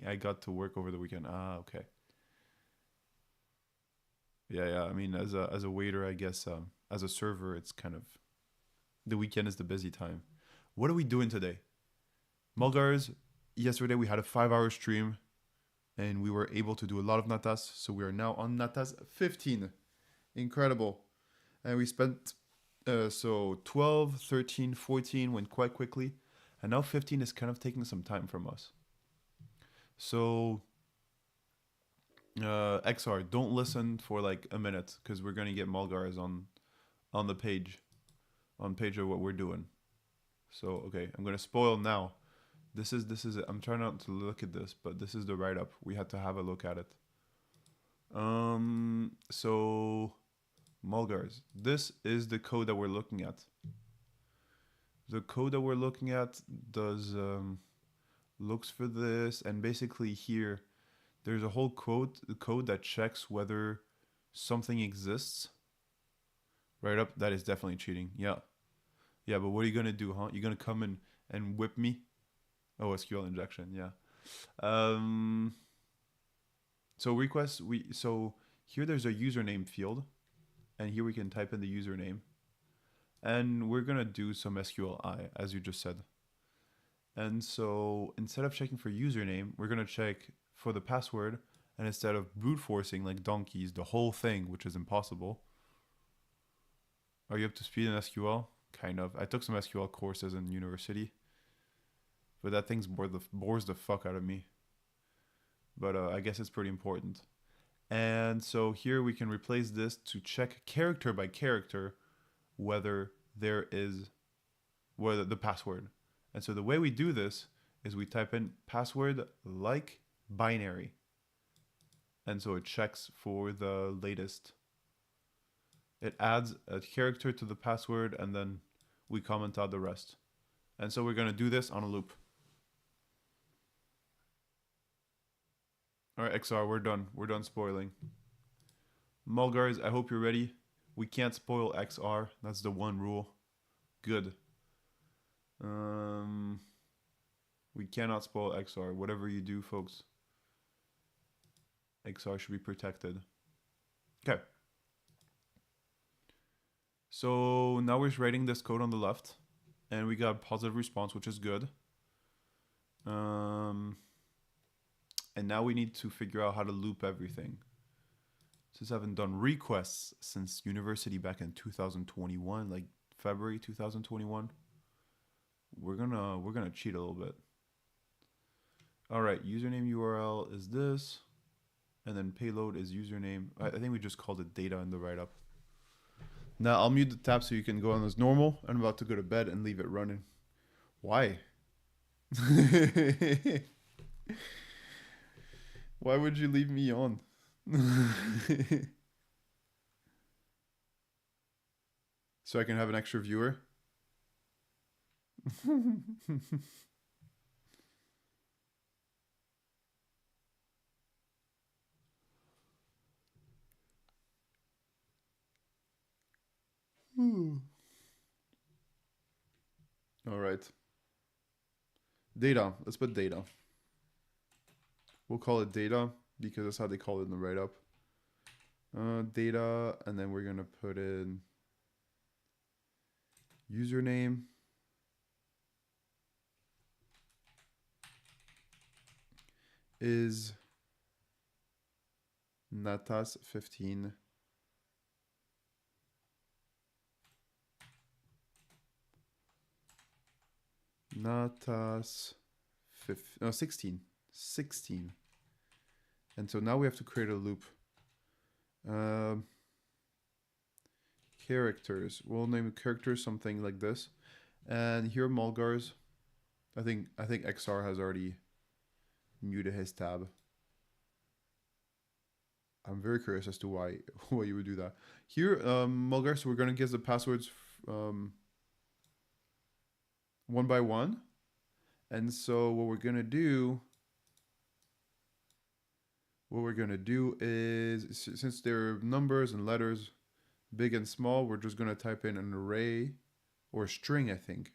I got to work over the weekend. Ah, okay. Yeah. I mean, as a waiter, I guess as a server, it's kind of the weekend is the busy time. What are we doing today? Mulgars, yesterday we had a 5-hour stream and we were able to do a lot of Natas. So we are now on Natas 15. Incredible. And we spent, so 12, 13, 14 went quite quickly. And now 15 is kind of taking some time from us. So, XR, don't listen for like a minute because we're going to get Mulgars on the page. On page of what we're doing. So, okay, I'm going to spoil now. This is it. I'm trying not to look at this, but this is the write-up. We had to have a look at it. So Mulgars, this is the code that we're looking at. The code that we're looking at does looks for this, and basically here there's a whole code that checks whether something exists. Right up, that is definitely cheating. Yeah, but what are you gonna do, huh? You're gonna come in and whip me? Oh, SQL injection, yeah. So requests, so here there's a username field, and here we can type in the username. And we're gonna do some SQLi, as you just said. And so instead of checking for username, we're gonna check for the password, and instead of brute forcing like donkeys, the whole thing, which is impossible. Are you up to speed in SQL? Kind of. I took some SQL courses in university, but that thing bores the fuck out of me. But I guess it's pretty important. And so here we can replace this to check character by character whether there is the password. And so the way we do this is we type in password like binary. And so it checks for the latest. It adds a character to the password and then we comment out the rest. And so we're going to do this on a loop. All right, XR, we're done. We're done spoiling. Mulgars, I hope you're ready. We can't spoil XR. That's the one rule. Good. We cannot spoil XR. Whatever you do, folks, XR should be protected. Okay. So now we're writing this code on the left. And we got positive response, which is good. And now we need to figure out how to loop everything. Since I haven't done requests since university back in 2021, like February 2021, we're gonna cheat a little bit. All right, username URL is this, and then payload is username. I think we just called it data in the write-up. Now I'll mute the tab so you can go on as normal. I'm about to go to bed and leave it running. Why? Why would you leave me on? So I can have an extra viewer? All right. Data. Let's put data. We'll call it data because that's how they call it in the write-up. Data, and then we're going to put in username. Is Natas15. Natas 16. 16. And so now we have to create a loop. Characters. We'll name characters something like this. And here Mulgars. I think XR has already muted his tab. I'm very curious as to why you would do that. Here, Mulgars, we're gonna guess the passwords one by one. And so what we're gonna do is, since they're numbers and letters, big and small, we're just gonna type in an array or a string, I think.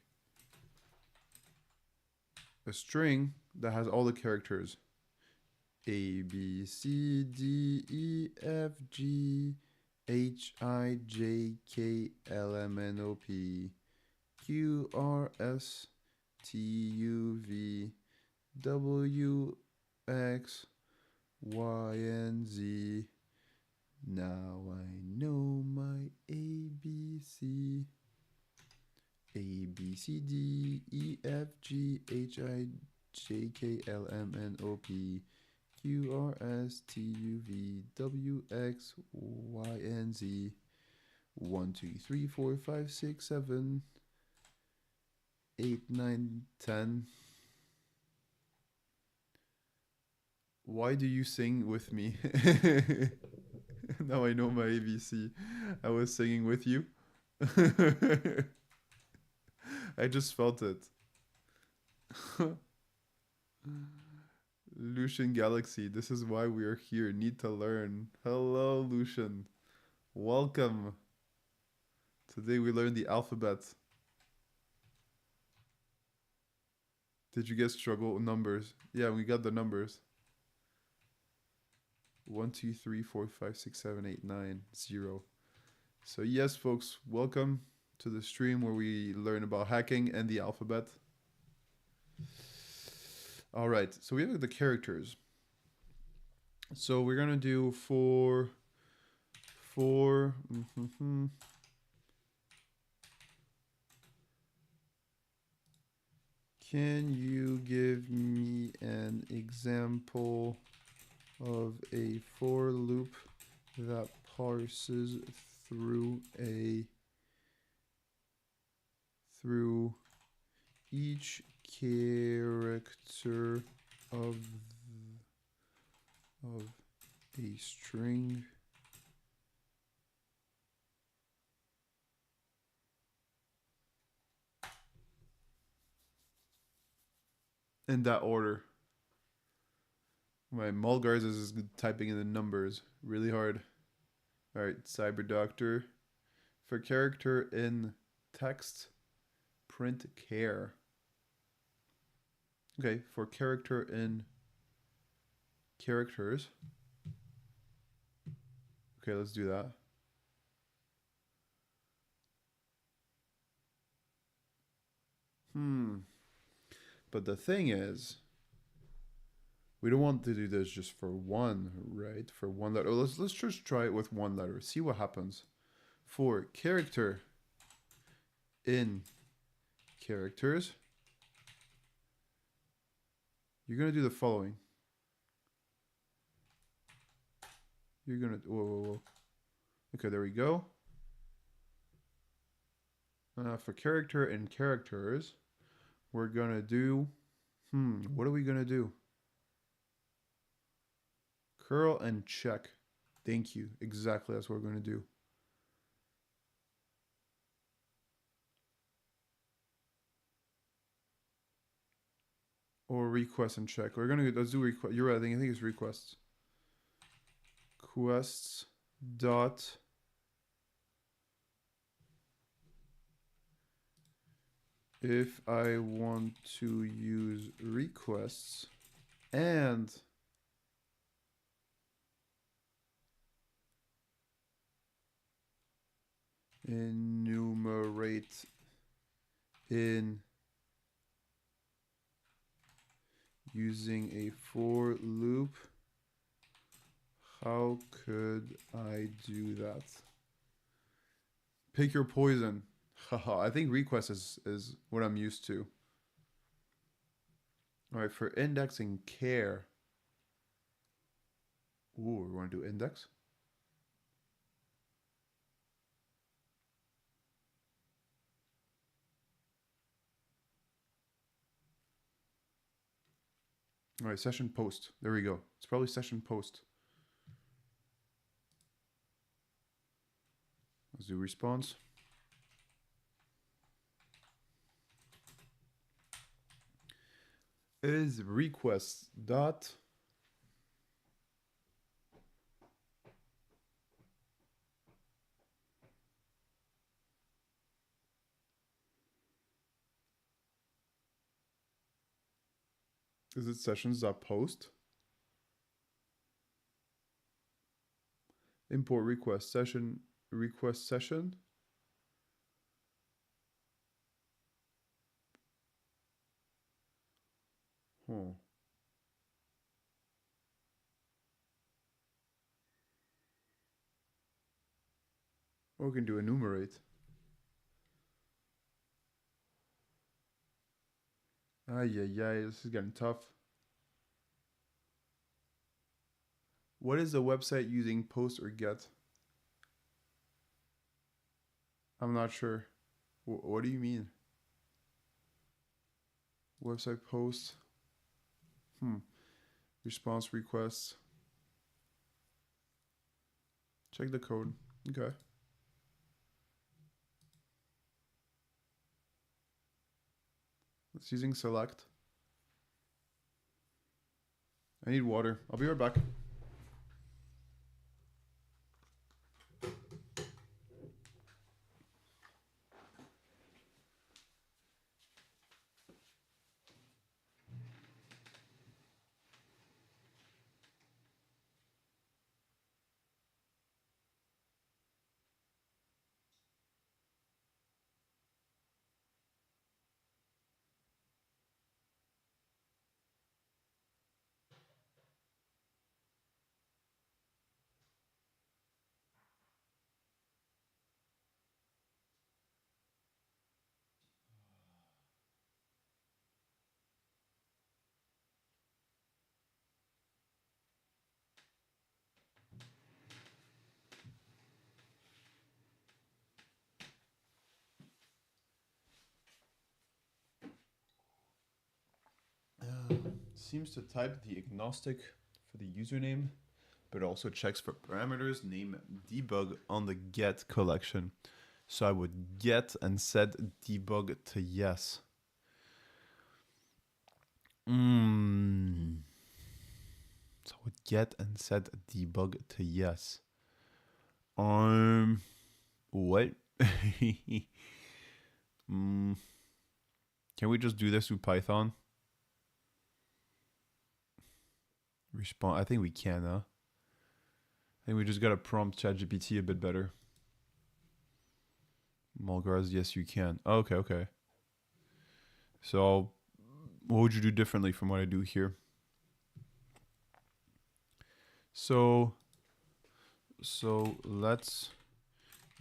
A string that has all the characters. A, B, C, D, E, F, G, H, I, J, K, L, M, N, O, P, Q, R, S, T, U, V, W, X, Y, and Z. Now I know my ABC. A, B, C, D, E, F, G, H, I, J, K, L, M, N, O, P, Q, R, S, T, U, V, W, X, Y, and Z. 1, 2, 3, 4, 5, 6, 7, 8, 9, 10. Why do you sing with me? Now I know my ABC. I was singing with you. I just felt it. Lucian Galaxy, this is why we are here. Need to learn. Hello, Lucian. Welcome. Today we learned the alphabet. Did you guys struggle with numbers? Yeah, we got the numbers. 1, 2, 3, 4, 5, 6, 7, 8, 9, 0. So yes, folks, welcome to the stream where we learn about hacking and the alphabet. All right, so we have the characters. So we're gonna do for Can you give me an example of a for loop that parses through each character of of a string in that order. My Mulgars is typing in the numbers really hard. All right, Cyber Doctor. For character in text, print care. Okay, for character in characters. Okay, let's do that. But the thing is, we don't want to do this just for one, right? For one letter. Let's just try it with one letter. See what happens. For character in characters, you're gonna do the following. You're gonna whoa. Okay, there we go. For character in characters, we're gonna do. What are we gonna do? Curl and check. Thank you. Exactly, that's what we're gonna do. Or request and check. Let's do request. You're right. I think it's requests. Quests dot if I want to use requests and enumerate in using a for loop, how could I do that? Pick your poison. Haha, I think request is what I'm used to. All right, for indexing care. Ooh, we want to do index. All right, session post. There we go. It's probably session post. Let's do response. Is request dot is it sessions dot post? Import request session request session. Oh. Or we can do enumerate. Yeah, this is getting tough. What is the website using post or get? I'm not sure. What do you mean? Website post. Response requests. Check the code. Okay. It's using select. I need water. I'll be right back. Seems to type the agnostic for the username, but it also checks for parameters, name, debug on the get collection. So I would get and set debug to yes. So I would get and set debug to yes. What? Can we just do this with Python? Respond. I think we can, huh? I think we just gotta prompt ChatGPT a bit better. Mulgars, yes, you can. Oh, okay. So, what would you do differently from what I do here? So let's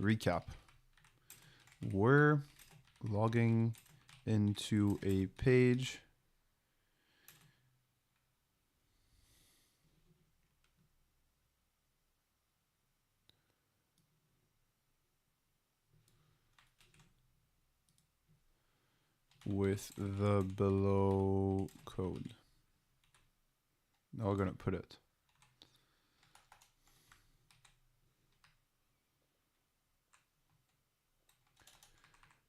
recap. We're logging into a page with the below code. Now we're gonna put it.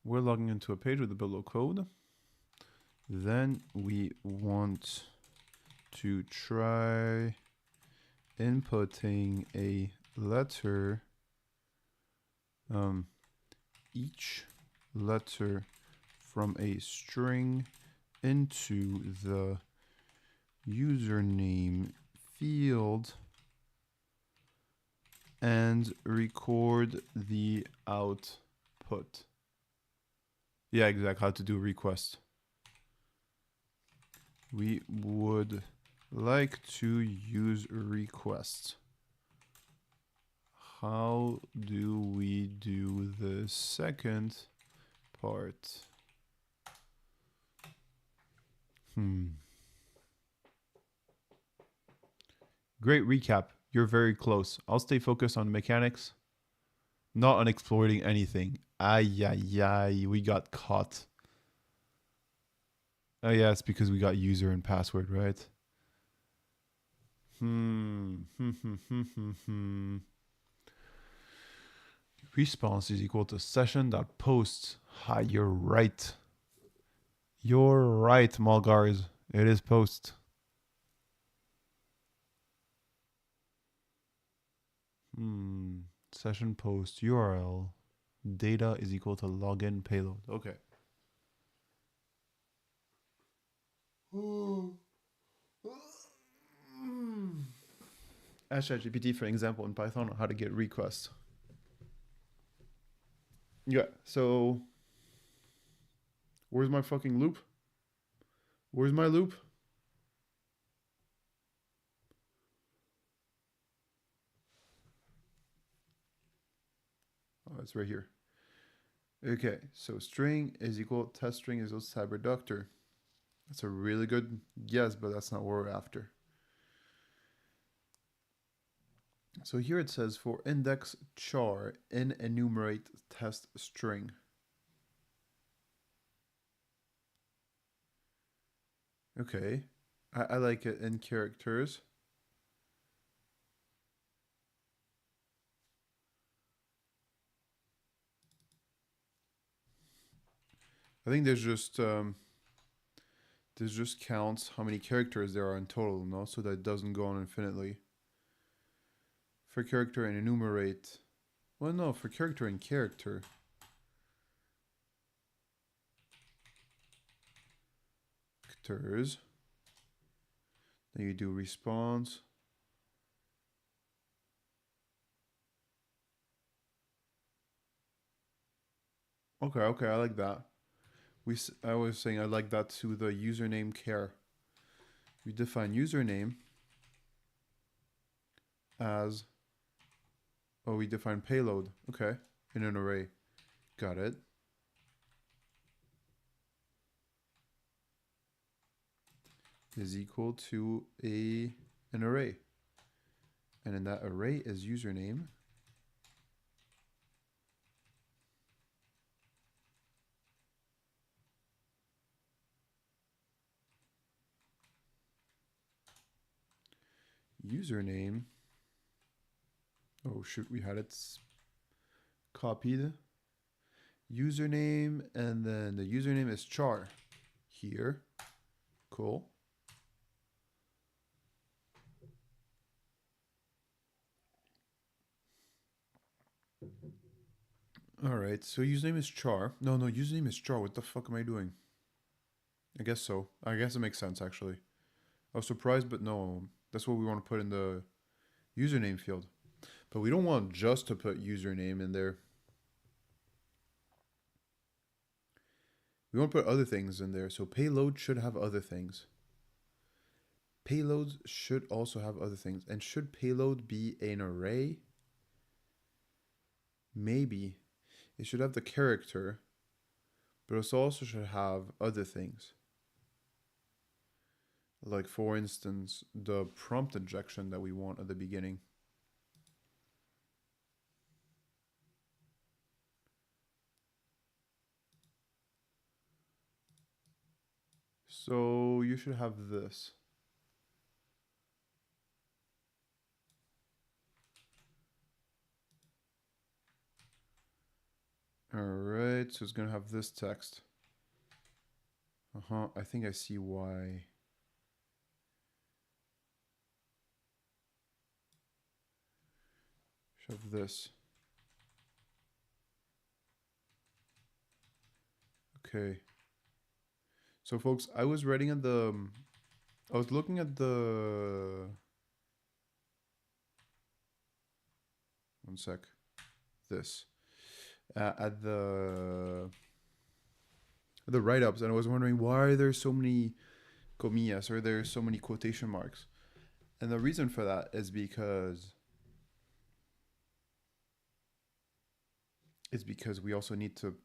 We're logging into a page with the below code. Then we want to try inputting a letter, each letter from a string into the username field and record the output. Yeah, exactly. How to do request. We would like to use request. How do we do the second part? Great recap. You're very close. I'll stay focused on mechanics, not on exploiting anything. Ay, we got caught. Oh yeah, it's because we got user and password, right? Response is equal to session.post. Hi, you're right. You're right, Malgars. It is post. Session post URL. Data is equal to login payload. Okay. Ask ChatGPT for example in Python on how to get requests. Yeah, so where's my fucking loop? Where's my loop? Oh, it's right here. Okay, so string is equal, test string is equal to type reductor. That's a really good guess, but that's not what we're after. So here it says for index char in enumerate test string. Okay, I like it in characters. I think there's just counts how many characters there are in total, no? So that it doesn't go on infinitely. For character and enumerate. Well, no, for character and character. Characters. Then you do response. Okay, I like that. I was saying I like that to the username char. We define username as, oh, we define payload. Okay, in an array. Got it. Is equal to an array. And in that array is username. username. Oh shoot, we had it copied. Username, and then the username is char here. Cool. All right, so username is char. No, username is char. What the fuck am I doing? I guess so. I guess it makes sense, actually. I was surprised, but no. That's what we want to put in the username field. But we don't want just to put username in there. We want to put other things in there. So payload should have other things. Payloads should also have other things. And should payload be an array? Maybe. It should have the character, but it also should have other things. Like, for instance, the prompt injection that we want at the beginning. So you should have this. All right, so it's gonna have this text. I think I see why. Should have this. Okay. So folks, I was looking at the, one sec, this, at the write-ups, and I was wondering why are there so many comillas, or there's so many quotation marks. And the reason for that is because we also need to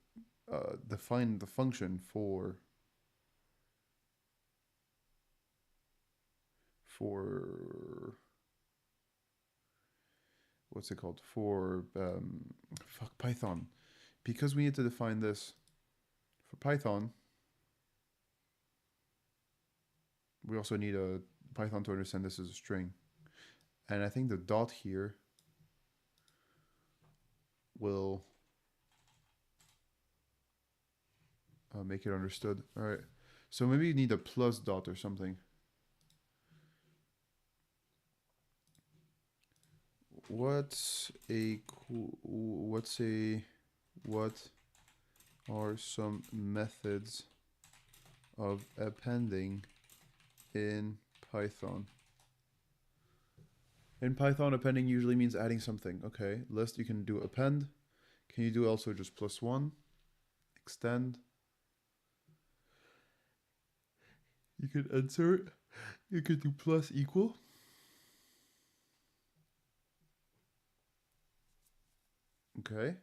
define the function for what's it called, for Python, because we need to define this for Python. We also need a Python to understand this as a string, and I think the dot here will make it understood. All right, so maybe you need a plus dot or something. What are some methods of appending in Python? In Python, appending usually means adding something. Okay, list, you can do append. Can you do also just +1? Extend. You could insert. You could do plus equal. Okay.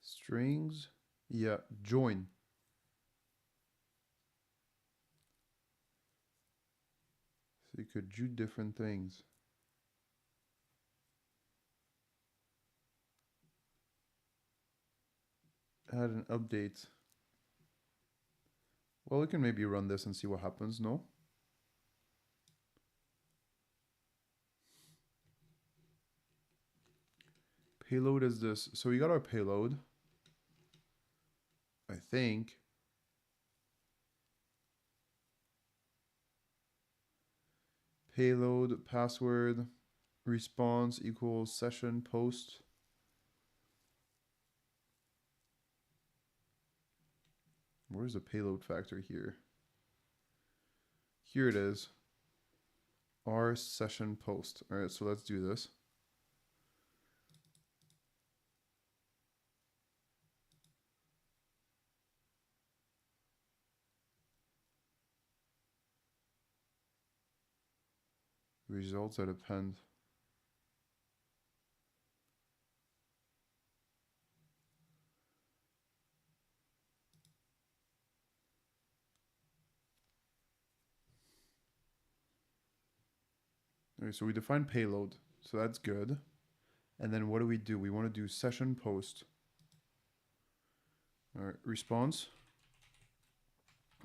Strings. Yeah, join. So you could do different things. Add an update. Well, we can maybe run this and see what happens, no? Payload is this. So we got our payload, I think. Payload, password, response equals session post. Where's the payload factor here? Here it is. Our session post. All right, so let's do this. Results that append. Okay, so we define payload, so that's good. And then what do? We want to do session post. All right, response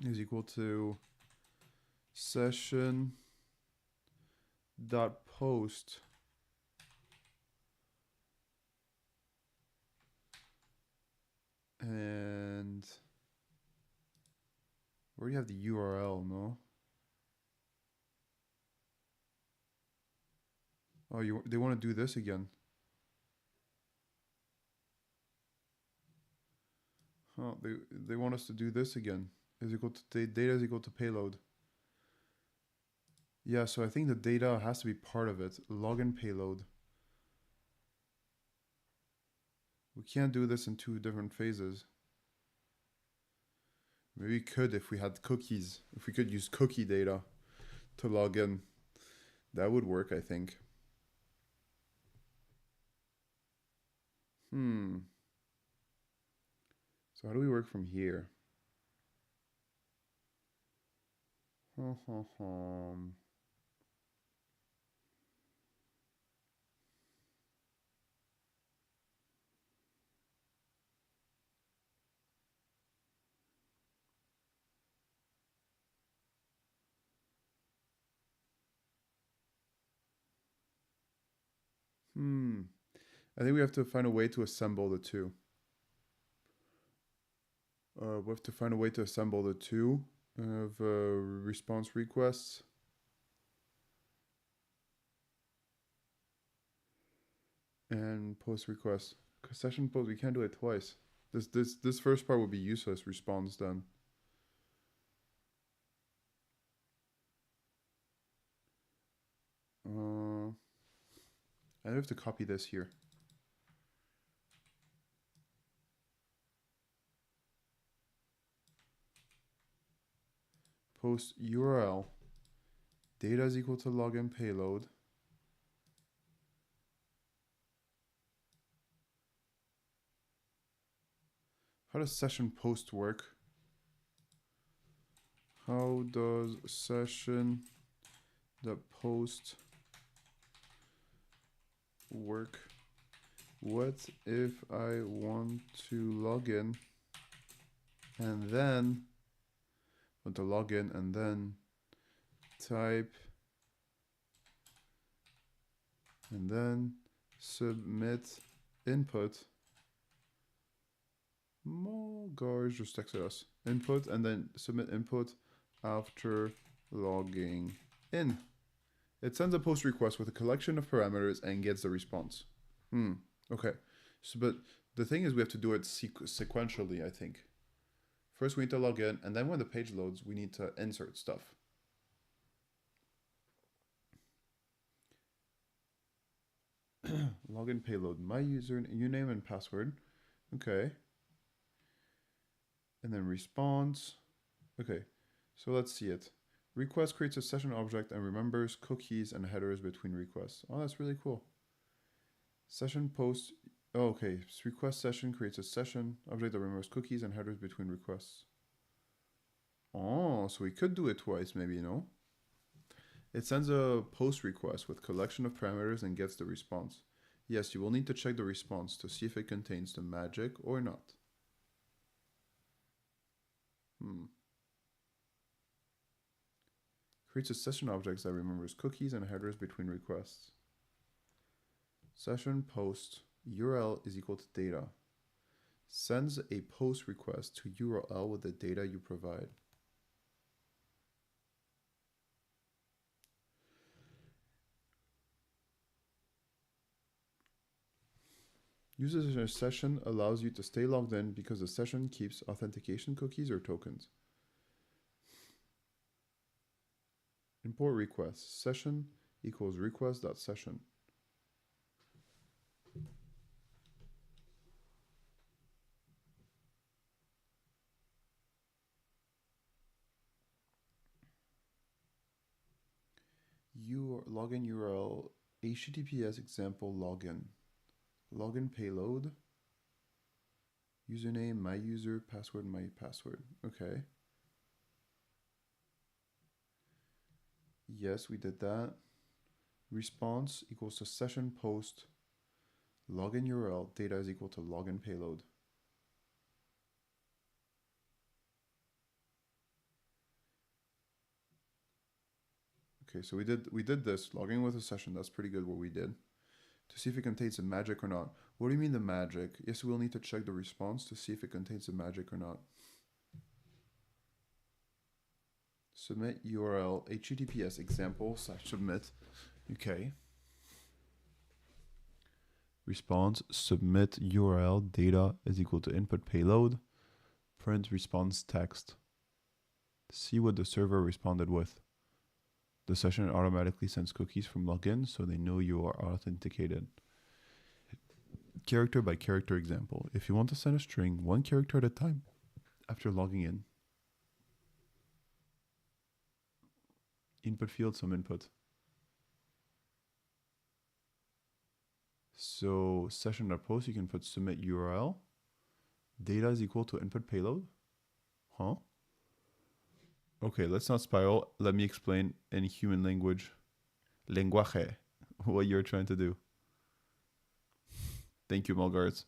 is equal to session dot post and we already have the URL, no? Oh, they want to do this again. Oh, they want us to do this again. Is equal to data is equal to payload. Yeah, so I think the data has to be part of it. Login payload. We can't do this in two different phases. Maybe we could if we had cookies. If we could use cookie data to log in. That would work, I think. So how do we work from here? I think we have to find a way to assemble the two. We have to find a way to assemble the two of response requests. And post requests. Because session post, we can't do it twice. This first part would be useless. Response then. I have to copy this here. Post URL. Data is equal to login payload. How does session post work? How does session the post work? What if I want to log in and then want to log in and then type and then submit input? More guys just texted us. Input and then submit input after logging in. It sends a post request with a collection of parameters and gets the response. Okay. So, but the thing is we have to do it sequentially, I think. First we need to log in, and then when the page loads, we need to insert stuff. Login payload, my username and password. Okay. And then response. Okay, so let's see it. Request creates a session object and remembers cookies and headers between requests. Oh, that's really cool. Session post. Oh, okay. Request session creates a session object that remembers cookies and headers between requests. Oh, so we could do it twice, maybe, you know? It sends a post request with collection of parameters and gets the response. Yes, you will need to check the response to see if it contains the magic or not. Creates a session object that remembers cookies and headers between requests. Session post URL is equal to data. Sends a post request to URL with the data you provide. Uses in a session allows you to stay logged in because the session keeps authentication cookies or tokens. Import request. Session equals request.session. Login URL HTTPS example login. Login payload. Username, my user, password, my password. Okay. Yes, we did that. Response equals to session post login URL. Data is equal to login payload. Okay, so we did this, logging with a session. That's pretty good what we did. To see if it contains a magic or not. What do you mean the magic? Yes, we'll need to check the response to see if it contains a magic or not. Submit URL https example/submit. Okay. Response submit URL data is equal to input payload. Print response text. See what the server responded with. The session automatically sends cookies from login so they know you are authenticated. Character by character example. If you want to send a string one character at a time after logging in, input field, some input. So session.post, you can put submit URL. Data is equal to input payload. Huh? Okay, let's not spiral. Let me explain in human language, lenguaje, what you're trying to do. Thank you, Mulgars.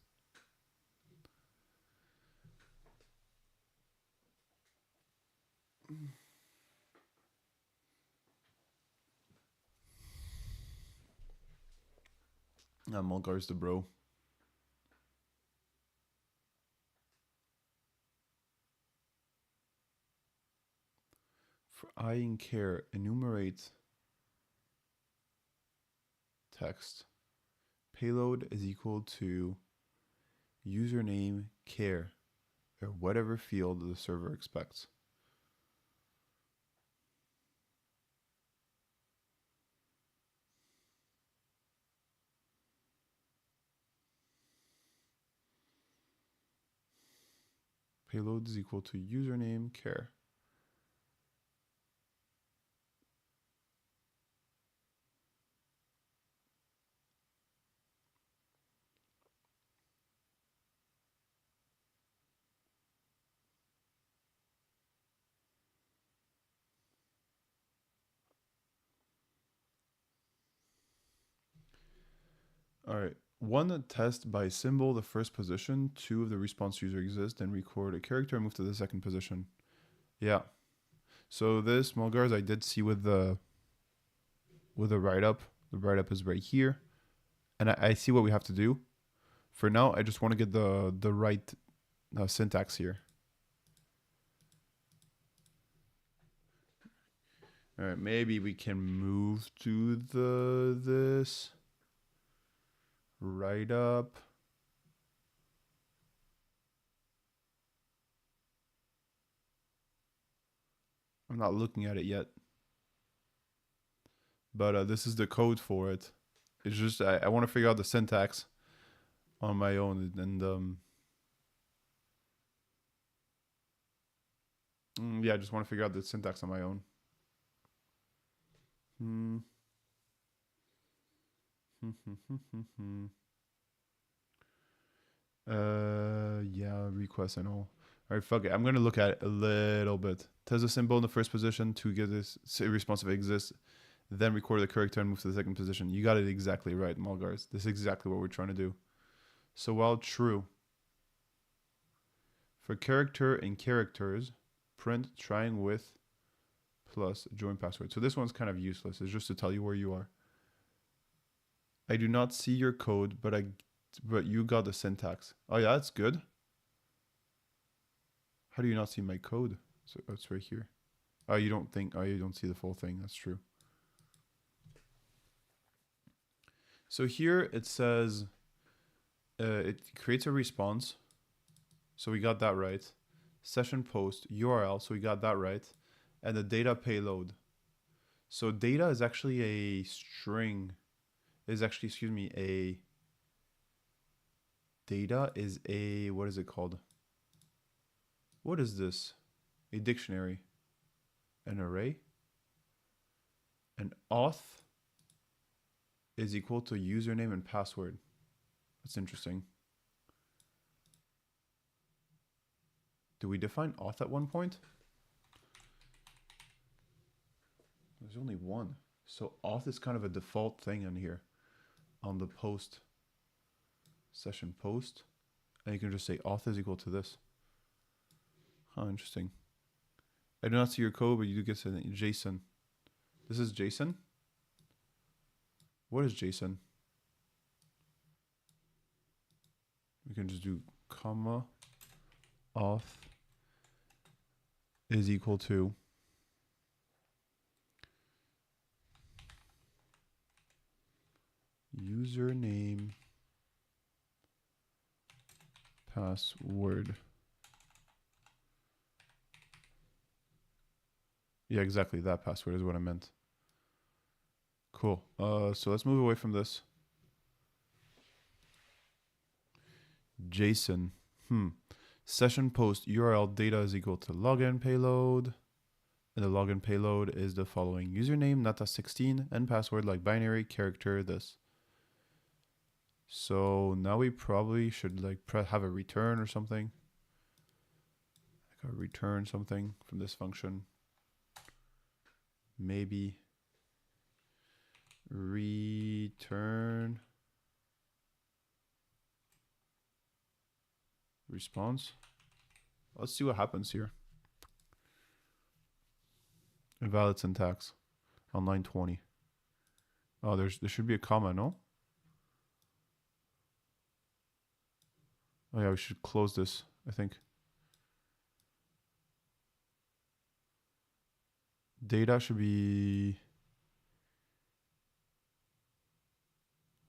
Mulgar's the bro. For I in care, enumerate text. Payload is equal to username care, or whatever field the server expects. Payload is equal to username care. All right. One, test by symbol the first position. Two, if the response user exists, then record a character and move to the second position. Yeah. So this Mulgars I did see with the write-up. The write-up is right here. And I see what we have to do. For now, I just want to get the right syntax here. All right, maybe we can move to this write-up. I'm not looking at it yet. But this is the code for it. It's just, I want to figure out the syntax on my own. And yeah, I just want to figure out the syntax on my own. Yeah, request and all. All right, fuck it. I'm going to look at it a little bit. Test the symbol in the first position to get this response if it exists. Then record the character and move to the second position. You got it exactly right, Mulgars. This is exactly what we're trying to do. So while true, for character and characters, print trying with plus join password. So this one's kind of useless. It's just to tell you where you are. I do not see your code, but you got the syntax. Oh yeah, that's good. How do you not see my code? So it's right here. Oh, you don't see the full thing. That's true. So here it says it creates a response. So we got that right. Session post URL. So we got that right. And the data payload. So data is actually a string. Data is a, what is it called? What is this? A dictionary. An array. An auth is equal to username and password. That's interesting. Do we define auth at one point? There's only one. So auth is kind of a default thing in here on the post, session post. And you can just say auth is equal to this. Huh, interesting. I do not see your code, but you do get a JSON. This is JSON. What is JSON? We can just do comma auth is equal to username password. Yeah, exactly. That password is what I meant. Cool. So let's move away from this. JSON. Session post URL data is equal to login payload. And the login payload is the following: username, nata16, and password like binary character this. So now we probably should like have a return or something. Like a return something from this function. Maybe return response. Let's see what happens here. Invalid syntax on line 20. Oh, there should be a comma, no? Oh yeah, we should close this, I think. Data should be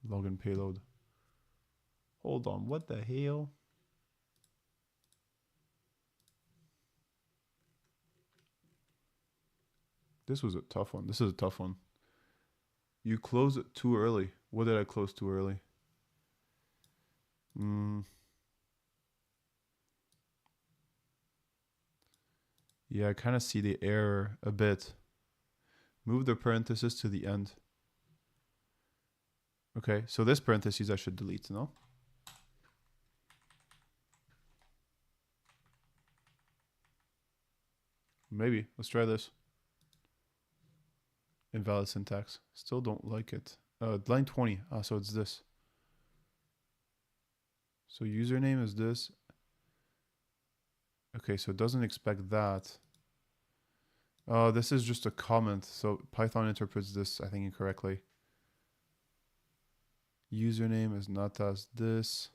login payload. Hold on, what the hell? This was a tough one. This is a tough one. You close it too early. What did I close too early? Yeah, I kind of see the error a bit. Move the parenthesis to the end. Okay, so this parentheses I should delete, no? Maybe. Let's try this. Invalid syntax. Still don't like it. Line 20. So it's this. So username is this. Okay, so it doesn't expect that. This is just a comment. So Python interprets this, I think, incorrectly. Username is not as this.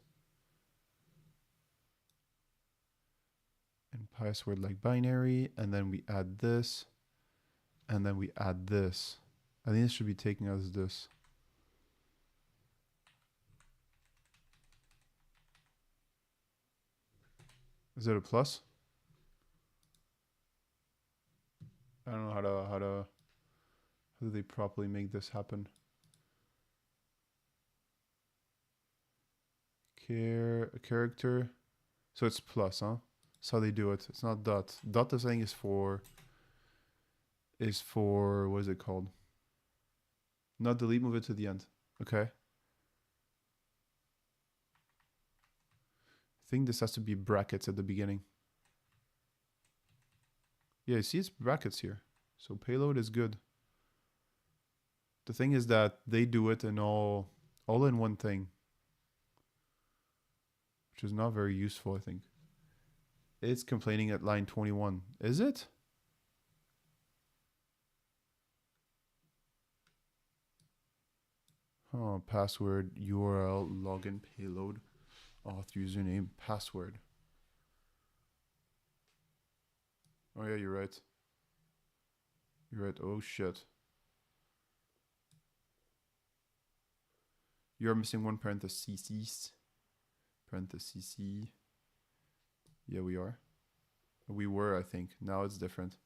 And password like binary. And then we add this. And then we add this. I think this should be taken as this. Is it a plus? I don't know how do they properly make this happen? Character. So it's plus, huh? That's how they do it. It's not dot. Dot the thing is for what is it called? Not delete, move it to the end. Okay. I think this has to be brackets at the beginning. Yeah, you see it's brackets here. So payload is good. The thing is that they do it in all in one thing, which is not very useful, I think. It's complaining at line 21. Is it? Oh, password, URL, login, payload, auth, username, password. Oh yeah, you're right. You're right. Oh shit. You're missing one parentheses. Parentheses. Yeah, we are. We were, I think. Now it's different.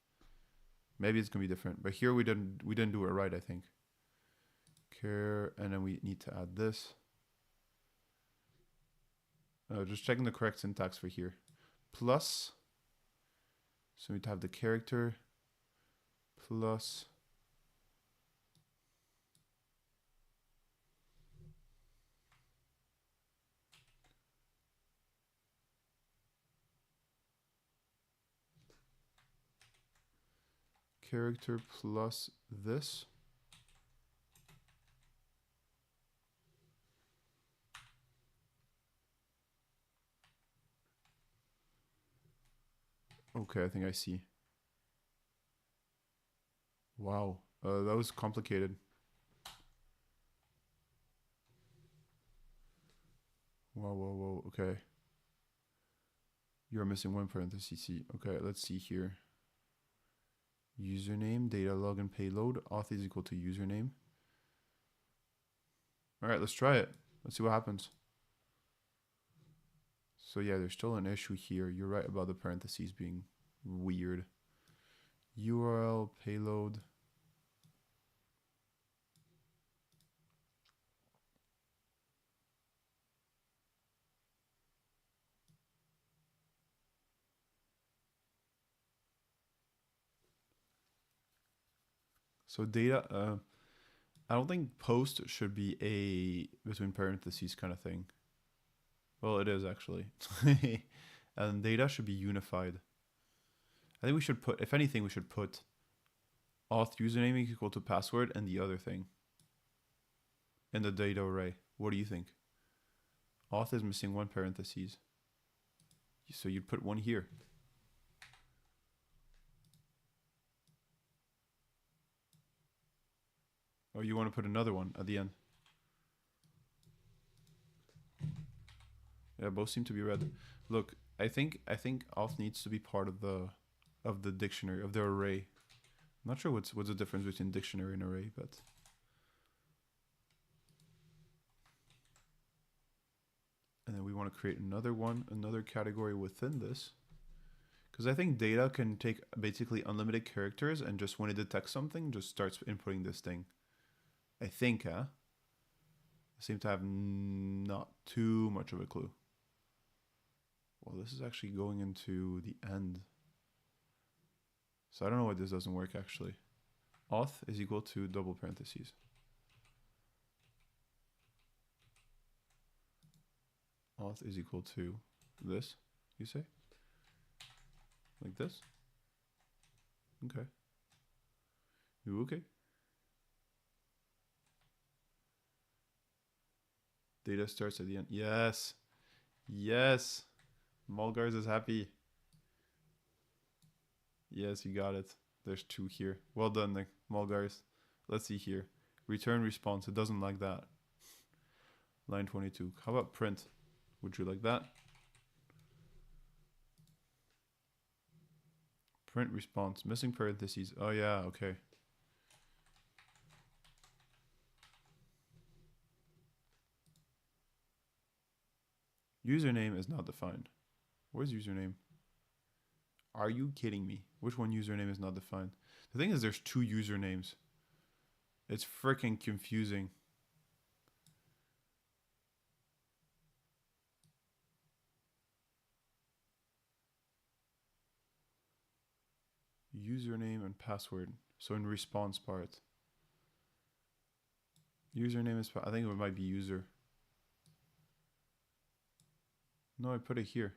Maybe it's gonna be different. But here we didn't do it right, I think. Care, and then we need to add this. Just checking the correct syntax for here. Plus. So we need to have the character plus character plus this. Okay, I think I see. Wow. That was complicated. Whoa. Okay. You're missing one parenthesis. Okay, let's see here. Username, data login payload. Auth is equal to username. All right, let's try it. Let's see what happens. So yeah, there's still an issue here. You're right about the parentheses being weird. URL, payload. So data, I don't think post should be a between parentheses kind of thing. Well, it is actually. And data should be unified. I think we should put, if anything, we should put auth username equal to password and the other thing in the data array. What do you think? Auth is missing one parentheses. So you'd put one here. Oh, you want to put another one at the end? Yeah, both seem to be red. Look, I think auth needs to be part of the dictionary, of the array. I'm not sure what's the difference between dictionary and array, but and then we want to create another one, another category within this. Because I think data can take basically unlimited characters and just when it detects something, just starts inputting this thing. I think, I seem to have not too much of a clue. Well, this is actually going into the end. So I don't know why this doesn't work actually. Auth is equal to double parentheses. Auth is equal to this, you say? Like this? Okay. You okay? Data starts at the end. Yes. Yes. Mulgars is happy. Yes, you got it. There's two here. Well done, Nick. Mulgars. Let's see here. Return response. It doesn't like that. Line 22. How about print? Would you like that? Print response. Missing parentheses. Oh yeah, okay. Username is not defined. Where's username? Are you kidding me? Which one username is not defined? The thing is there's two usernames. It's freaking confusing. Username and password. So in response part. Username is, I think it might be user. No, I put it here.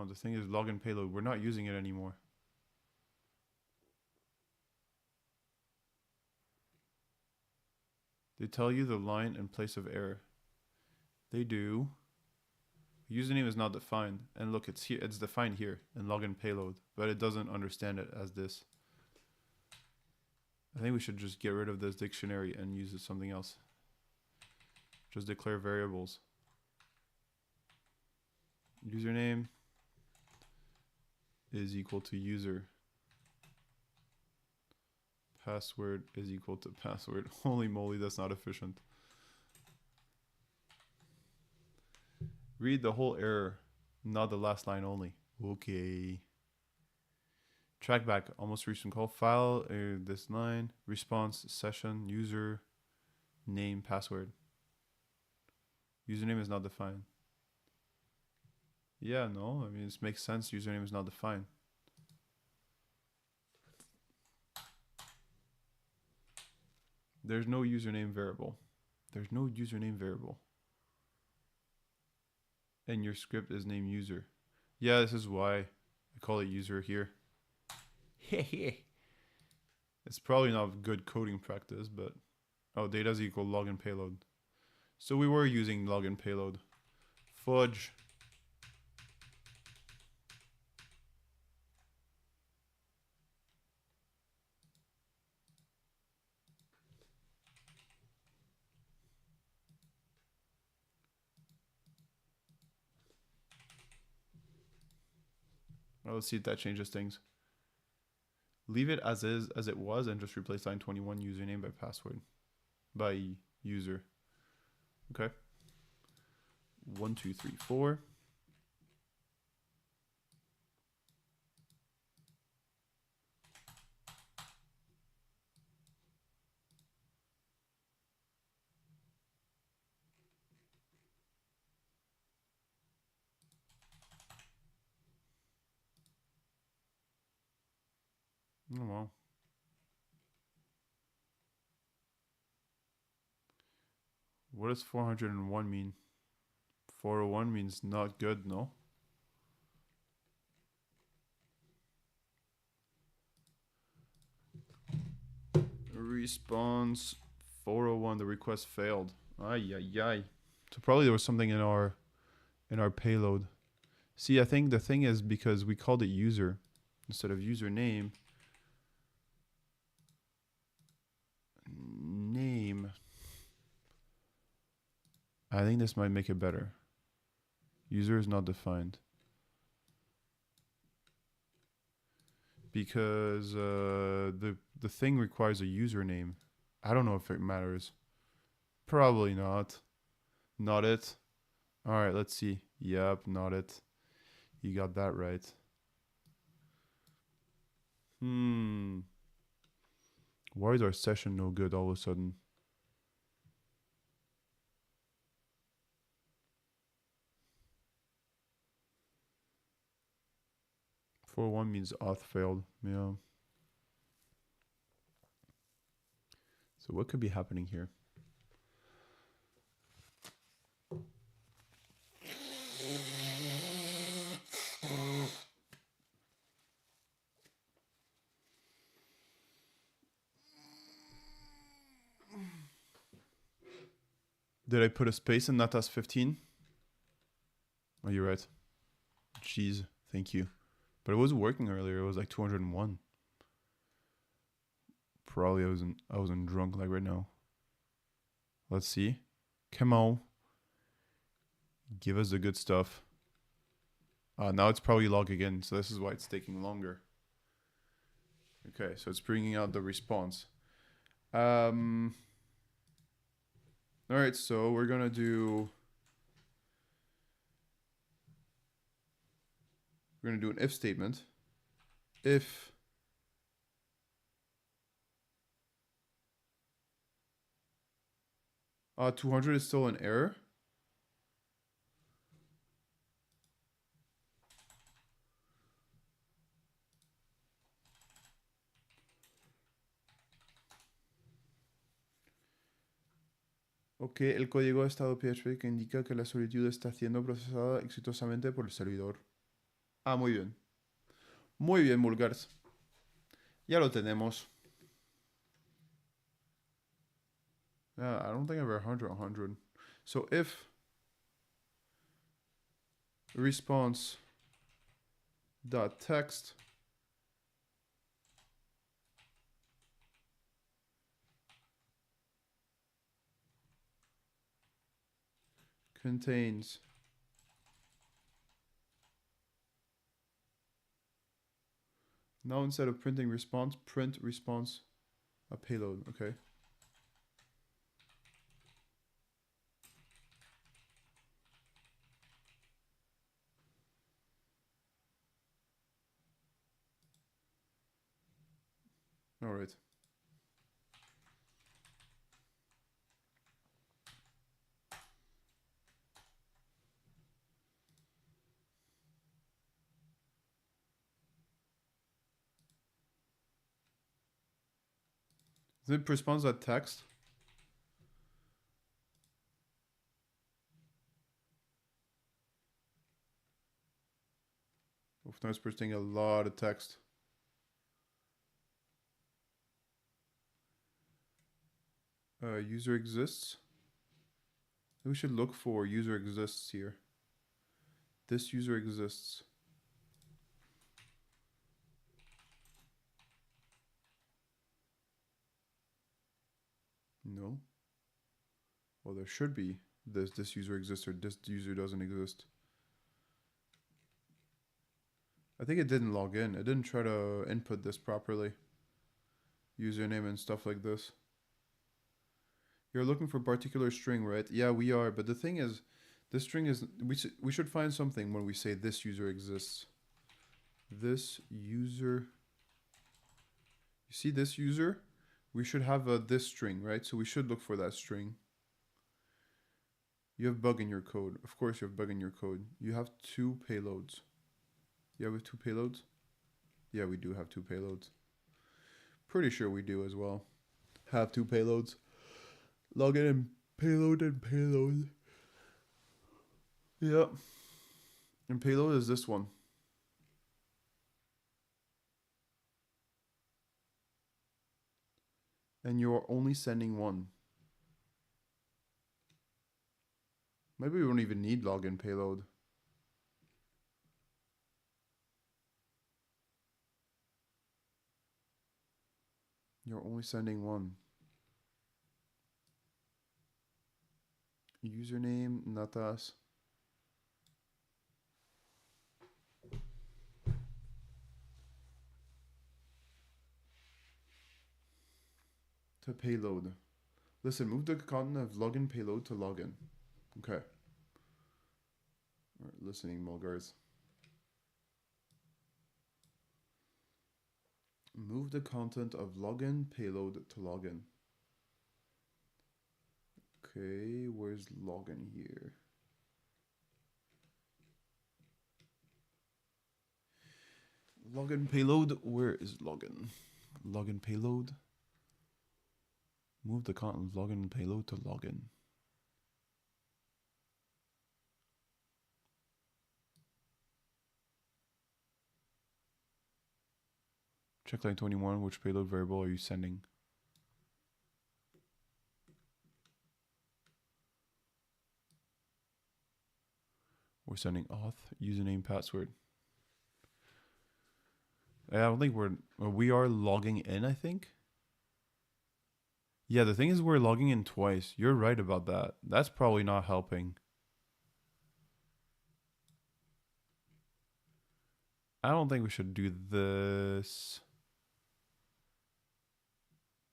The thing is login payload. We're not using it anymore. They tell you the line and place of error. They do. Username is not defined. And look, it's here. It's defined here in login payload, but it doesn't understand it as this. I think we should just get rid of this dictionary and use it something else. Just declare variables. Username is equal to user. Password is equal to password. Holy moly, that's not efficient. Read the whole error, not the last line only. Okay. Track back, almost recent call. File, this line, response, session, user, name, password. Username is not defined. Yeah, no, I mean, it makes sense. Username is not defined. There's no username variable. There's no username variable. And your script is named user. Yeah, this is why I call it user here. It's probably not good coding practice, but oh, data is equal login payload. So we were using login payload. Fudge. let's see if that changes things. Leave it as is, as it was, and just replace line 21 username by password. By user. Okay. 1, 2, 3, 4. Oh, wow. What does 401 mean? 401 means not good, no? Response 401, the request failed. Ay, ay, ay. So probably there was something in our payload. See, I think the thing is because we called it user instead of username. Name. I think this might make it better. User is not defined. Because the thing requires a username. I don't know if it matters. Probably not. Not it. All right, let's see. Yep, not it. You got that right. Why is our session no good all of a sudden? Four one means auth failed. Yeah. So what could be happening here? Did I put a space in that as 15? Oh, you're right. Jeez, thank you. But it was working earlier. It was like 201. Probably I wasn't drunk like right now. Let's see. Come on. Give us the good stuff. Now it's probably log again, so this is why it's taking longer. Okay, so it's bringing out the response. All right, so we're gonna do an if statement. If uh 200 is still an error. Ok, el código de estado PHP que indica que la solicitud está siendo procesada exitosamente por el servidor. Ah, muy bien. Muy bien, Mulgars. Ya lo tenemos. Yeah, I don't think I've ever 100. So if response dot text contains now instead of printing response, print response a payload. Okay. All right. Zip response dot text. Oof, now it's printing a lot of text. User exists. We should look for user exists here. This user exists. No. Well, there should be this user exists or this user doesn't exist. I think it didn't log in. It didn't try to input this properly. Username and stuff like this. You're looking for particular string, right? Yeah, we are. But the thing is, this string is... We should find something when we say this user exists. This user... You see this user? We should have this string, right? So we should look for that string. You have bug in your code. Of course you have bug in your code. You have 2 payloads. Yeah, we have 2 payloads? Yeah, we do have 2 payloads. Pretty sure we do as well. Have 2 payloads. Login and payload and payload. Yeah. And payload is this one. And you're only sending one. Maybe we don't even need login payload. You're only sending one. Username, Natas. To payload. Listen, move the content of login payload to login. Okay. All right, listening, Mulgars. Move the content of login payload to login. Okay, where's login here? Login payload, where is login? Login payload. Move the content of login payload to login. Check line 21, which payload variable are you sending? We're sending auth, username, password. I don't think we are logging in, I think. Yeah, the thing is we're logging in twice. You're right about that. That's probably not helping. I don't think we should do this.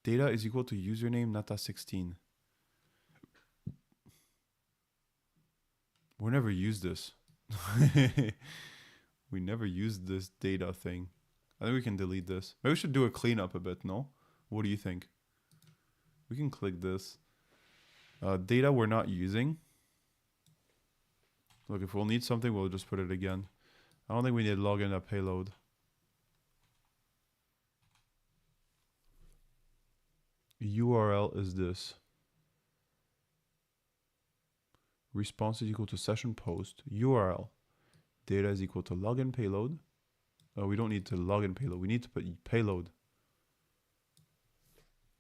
Data is equal to username nata16. We never used this. We never used this data thing. I think we can delete this. Maybe we should do a cleanup a bit, no? What do you think? We can click this. Data we're not using. Look, if we'll need something, we'll just put it again. I don't think we need to log in that payload. URL is this. Response is equal to session post. URL. Data is equal to login payload. Oh, we don't need to login payload. We need to put payload.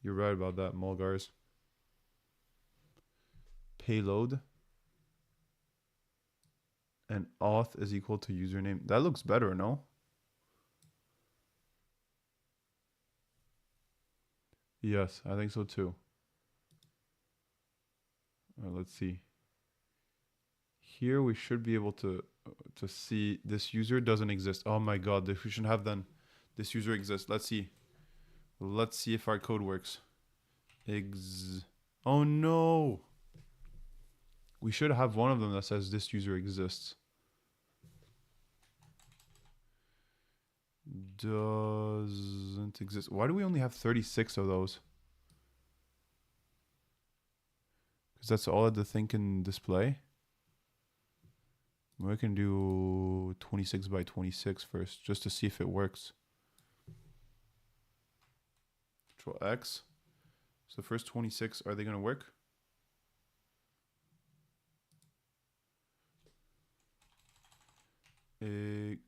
You're right about that, Mulgars. Payload. And auth is equal to username. That looks better, no? Yes, I think so too. Let's see. Here we should be able to see this user doesn't exist. Oh my god, we should have then this user exists. Let's see. Let's see if our code works. Oh no. We should have one of them that says this user exists. Doesn't exist. Why do we only have 36 of those? Because that's all that the thing can display. We can do 26 by 26 first, just to see if it works. Control X. So the first 26, are they going to work?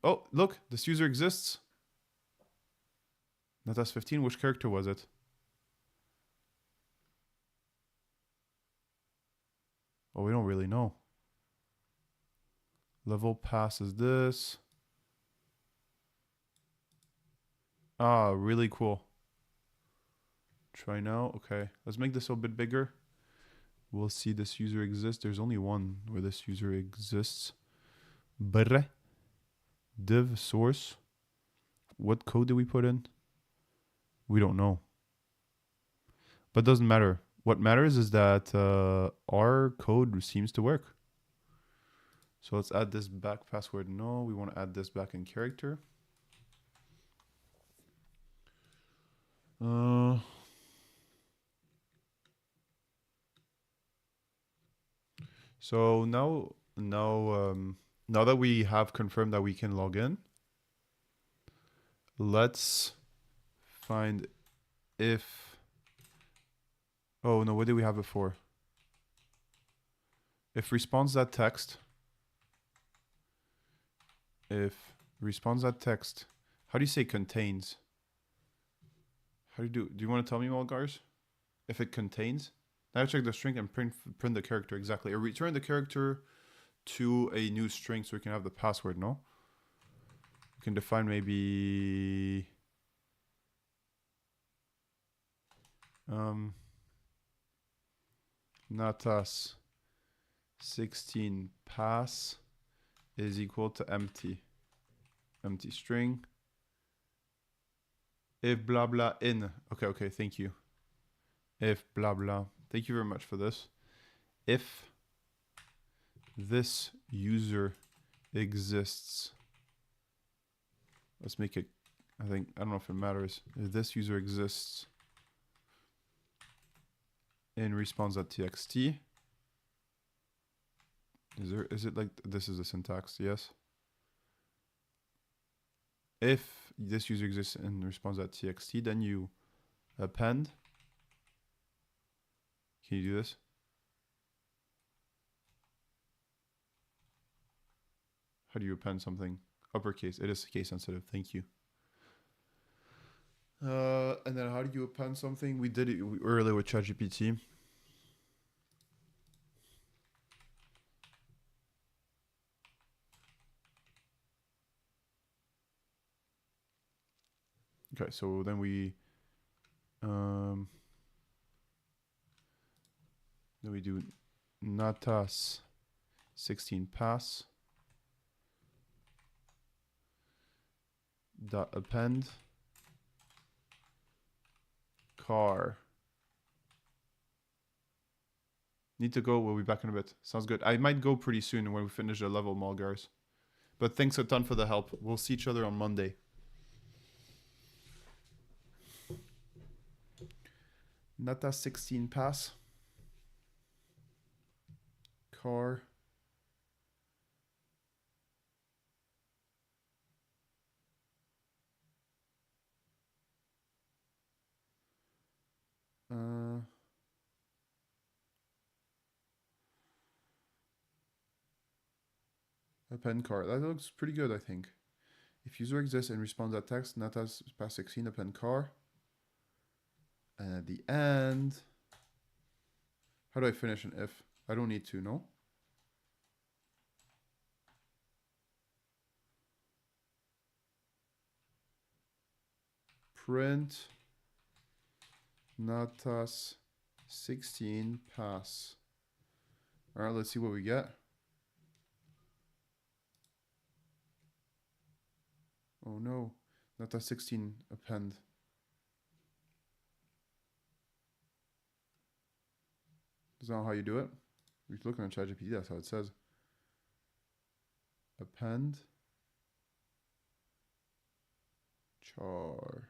Oh, look, this user exists. Natas 15, which character was it? Oh, we don't really know. Level pass is this. Ah, really cool. Try now. Okay, let's make this a bit bigger. We'll see this user exists. There's only one where this user exists. Brr. div source. What code did we put in? We don't know. But it doesn't matter. What matters is that our code seems to work. So let's add this back password. No, we want to add this back in character. So now that we have confirmed that we can log in, let's find if. Oh no, what did we have before? If response.text. If response.text. How do you say contains? How do you want to tell me, Mulgars? If it contains? Now check the string and print the character exactly. Or return the character to a new string so we can have the password, no? We can define maybe natas 16 pass is equal to empty string. If blah blah in. Okay, thank you. If blah blah. Thank you very much for this. If this user exists. Let's make it, I don't know if it matters. If this user exists in response.txt. Is it like, this is the syntax, yes? If this user exists in response.txt, then you append. Can you do this? How do you append something? Uppercase. It is case sensitive. Thank you. And then how do you append something? We did it earlier with ChatGPT. Okay, so then we do natas 16 pass dot append car. Need to go. We'll be back in a bit. Sounds good. I might go pretty soon when we finish the level, Mulgars. But thanks a ton for the help. We'll see each other on Monday. Natas 16 pass car. Append car. That looks pretty good, I think. If user exists and response.text, natas pass 16 append car. And at the end, how do I finish an if? I don't need to, no? Print natas 16 pass. All right, let's see what we get. Oh no, natas 16 append. That's not how you do it. We're looking at ChatGPT, that's how it says. Append char.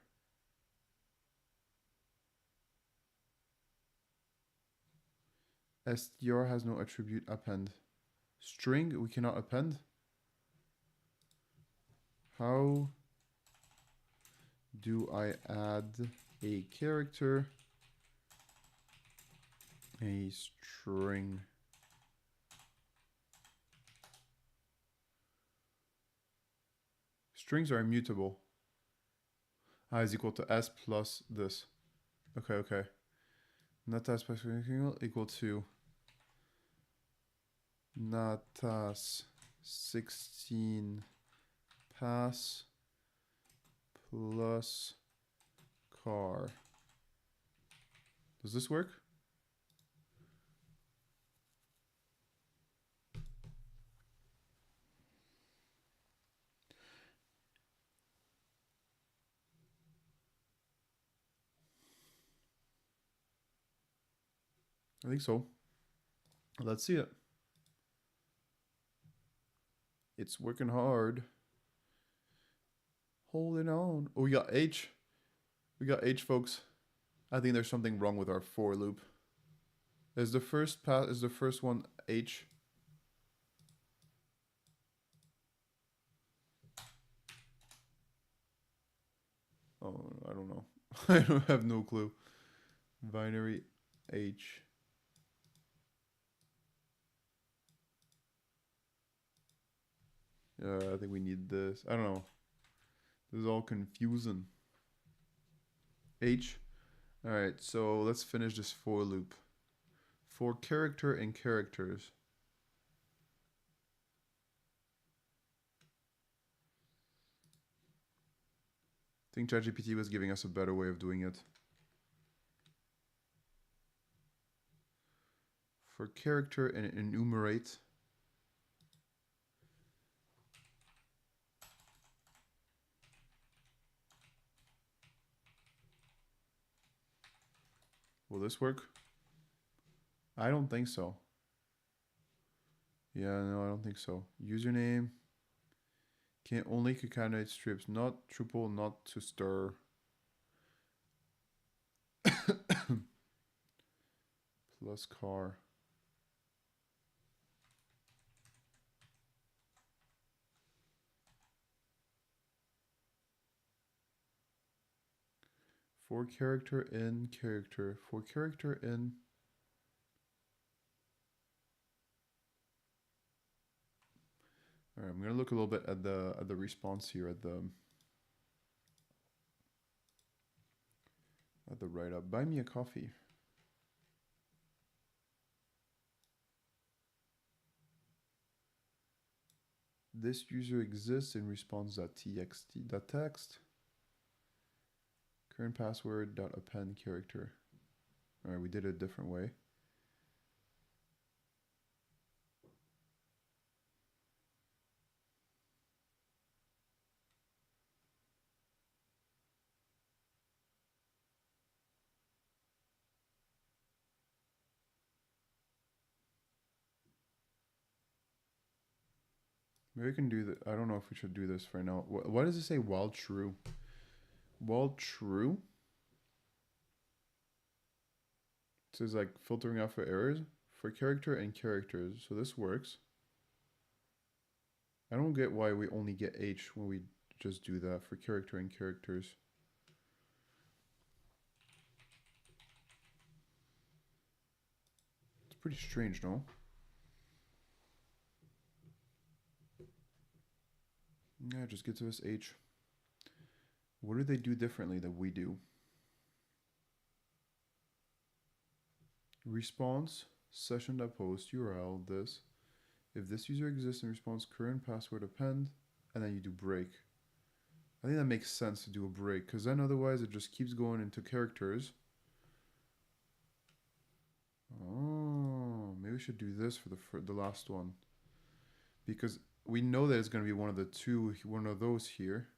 str has no attribute append. String, we cannot append. How do I add a character? A string. Strings are immutable. I is equal to s plus this. Okay. Natas equal to natas 16 pass plus car. Does this work? I think so. Let's see it. It's working hard. Holding on. Oh, we got H. We got H, folks. I think there's something wrong with our for loop. Is the first one H? Oh, I don't know. I don't have no clue. Binary H. I think we need this. I don't know. This is all confusing. H. All right, so let's finish this for loop. For character and characters. I think ChatGPT was giving us a better way of doing it. For character and enumerate. Will this work? I don't think so. Yeah, no, I don't think so. Username can only concatenate strips, not triple, not to stir. Plus car. For character in character. For character in. All right, I'm gonna look a little bit at the response here at the write up. Buy me a coffee. This user exists in response.txt.text. Current password dot append character. All right, we did it a different way. Maybe we can do that. I don't know if we should do this for now. Why does it say while true? While true? It says like filtering out for errors for character and characters. So this works. I don't get why we only get H when we just do that for character and characters. It's pretty strange, no? Yeah, just get to this H. What do they do differently that we do? Response session.post URL this. If this user exists in response, current password append, and then you do break. I think that makes sense to do a break, because then otherwise it just keeps going into characters. Oh, maybe we should do this for the last one. Because we know that it's going to be one of those here.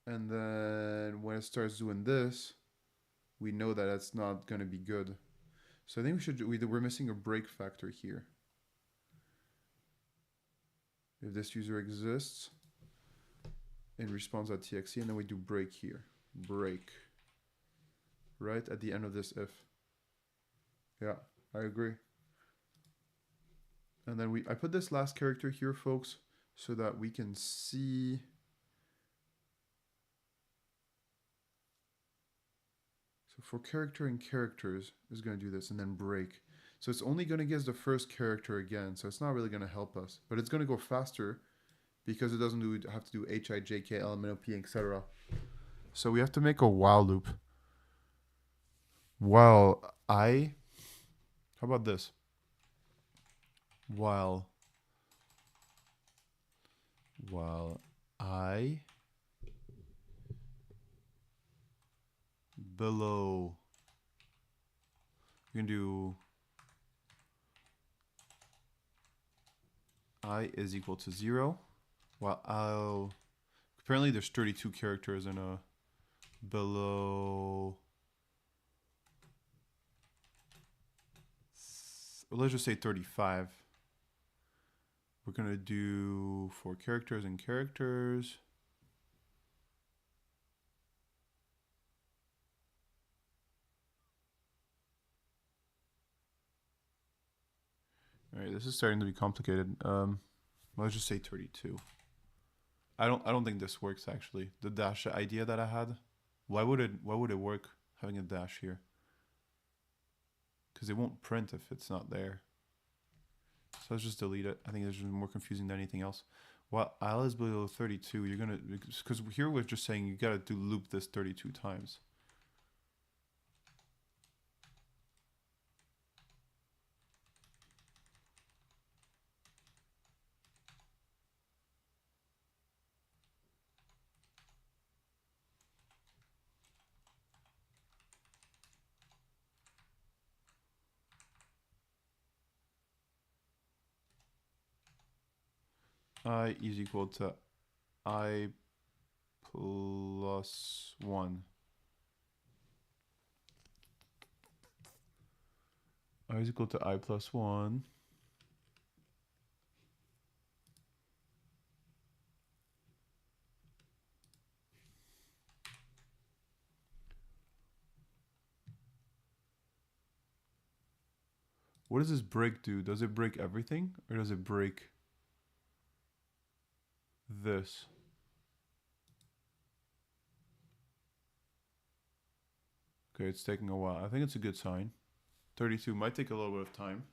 And then when it starts doing this, we know that it's not going to be good. So I think we're missing a break factor here. If this user exists in response.txt, and then we do break here. Break. Right at the end of this if. Yeah, I agree. And then I put this last character here, folks, so that we can see. So for character and characters, is going to do this and then break. So it's only going to give us the first character again. So it's not really going to help us, but it's going to go faster because it doesn't have to do HI, JK, LMNOP, etc. So we have to make a while loop. While how about this? While I below, you can do I is equal to 0, while apparently there's 32 characters in a below, let's just say 35. We're gonna do for characters and characters. All right, this is starting to be complicated. Let's just say 32. I don't think this works actually. The dash idea that I had, why would it work having a dash here? Because it won't print if it's not there. So let's just delete it. I think it's just more confusing than anything else. While L is below 32, you're gonna, because here we're just saying you gotta do loop this 32 times. I is equal to I plus 1. I is equal to I plus 1. What does this break do? Does it break everything? Or does it break this? Okay, it's taking a while. I think it's a good sign. 32 might take a little bit of time.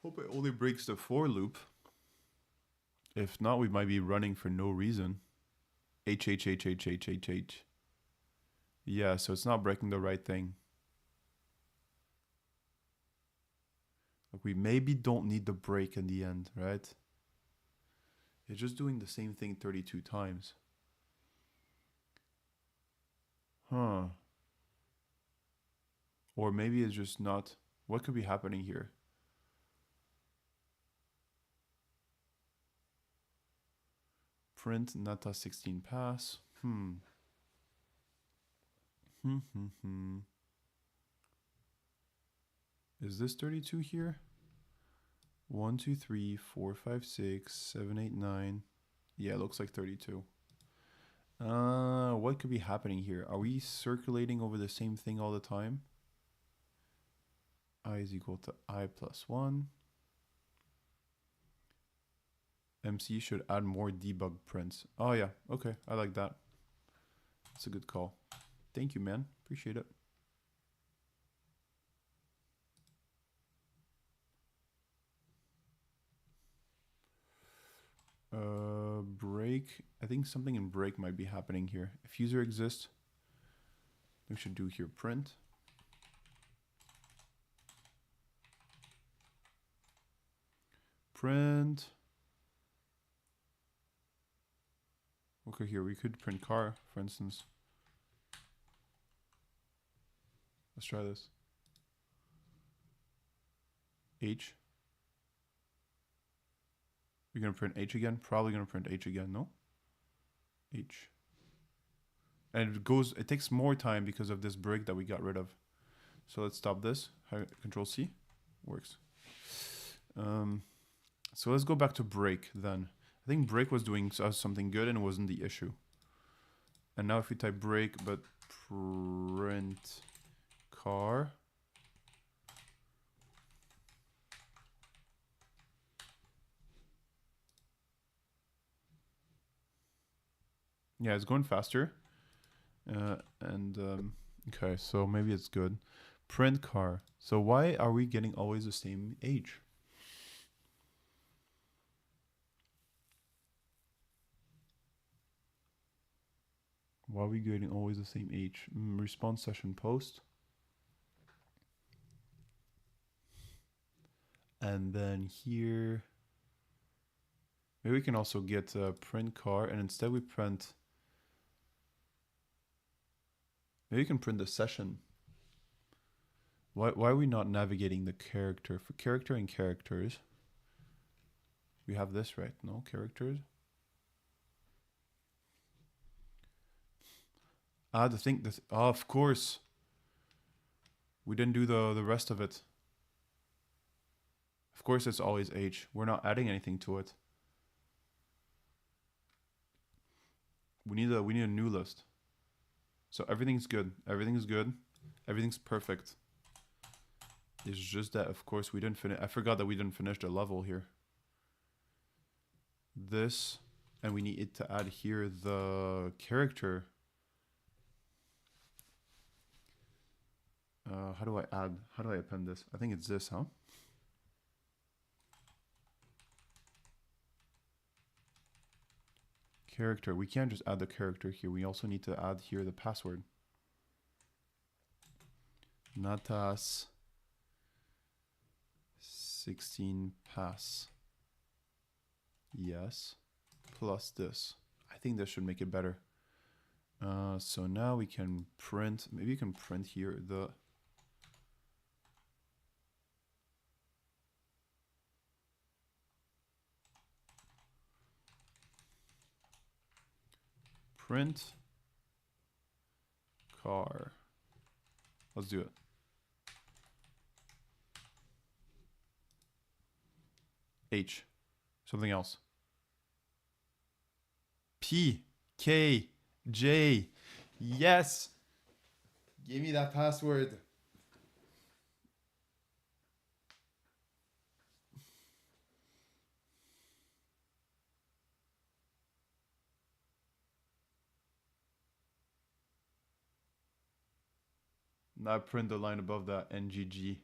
Hope it only breaks the for loop. If not, we might be running for no reason. H. Yeah, so it's not breaking the right thing. Like we maybe don't need the break in the end, right? It's just doing the same thing 32 times. Huh. Or maybe it's just not. What could be happening here? Print nata 16 pass. Is this 32 here? 1, 2, 3, 4, 5, 6, 7, 8, 9. Yeah, it looks like 32. What could be happening here? Are we circulating over the same thing all the time? I is equal to I plus 1. MC should add more debug prints. Oh yeah, okay, I like that. That's a good call. Thank you, man. Appreciate it. Break. I think something in break might be happening here. If user exists, we should do here print. Print. Okay, here we could print car, for instance. Let's try this. H. We're gonna print H again. Probably gonna print H again. No. H. And it takes more time because of this break that we got rid of. So let's stop this. Control C. Works. So let's go back to break then. I think break was doing something good and it wasn't the issue. And now if we type break but print car. Yeah, it's going faster. Okay, so maybe it's good. Print car. So why are we getting always the same age? Why are we getting always the same age? Response session post. And then here, maybe we can also get print car, and instead we print, maybe we can print the session. Why are we not navigating the character? For character and characters, We have this, right? No characters. Ah, the thing. Oh, of course. We didn't do the rest of it. Of course, it's always H. We're not adding anything to it. We need a new list. So everything's good. Everything's good. Everything's perfect. It's just that, of course, we didn't finish. I forgot that we didn't finish the level here. This, and we need to add here the character. How do I append this? I think it's this, huh? Character. We can't just add the character here. We also need to add here the password. Natas 16 pass. Yes. Plus this. I think this should make it better. So now we can print. Maybe you can print here the. Print car. Let's do it. H. Something else. P. K. J. Yes. Give me that password. Now print the line above that, NGG.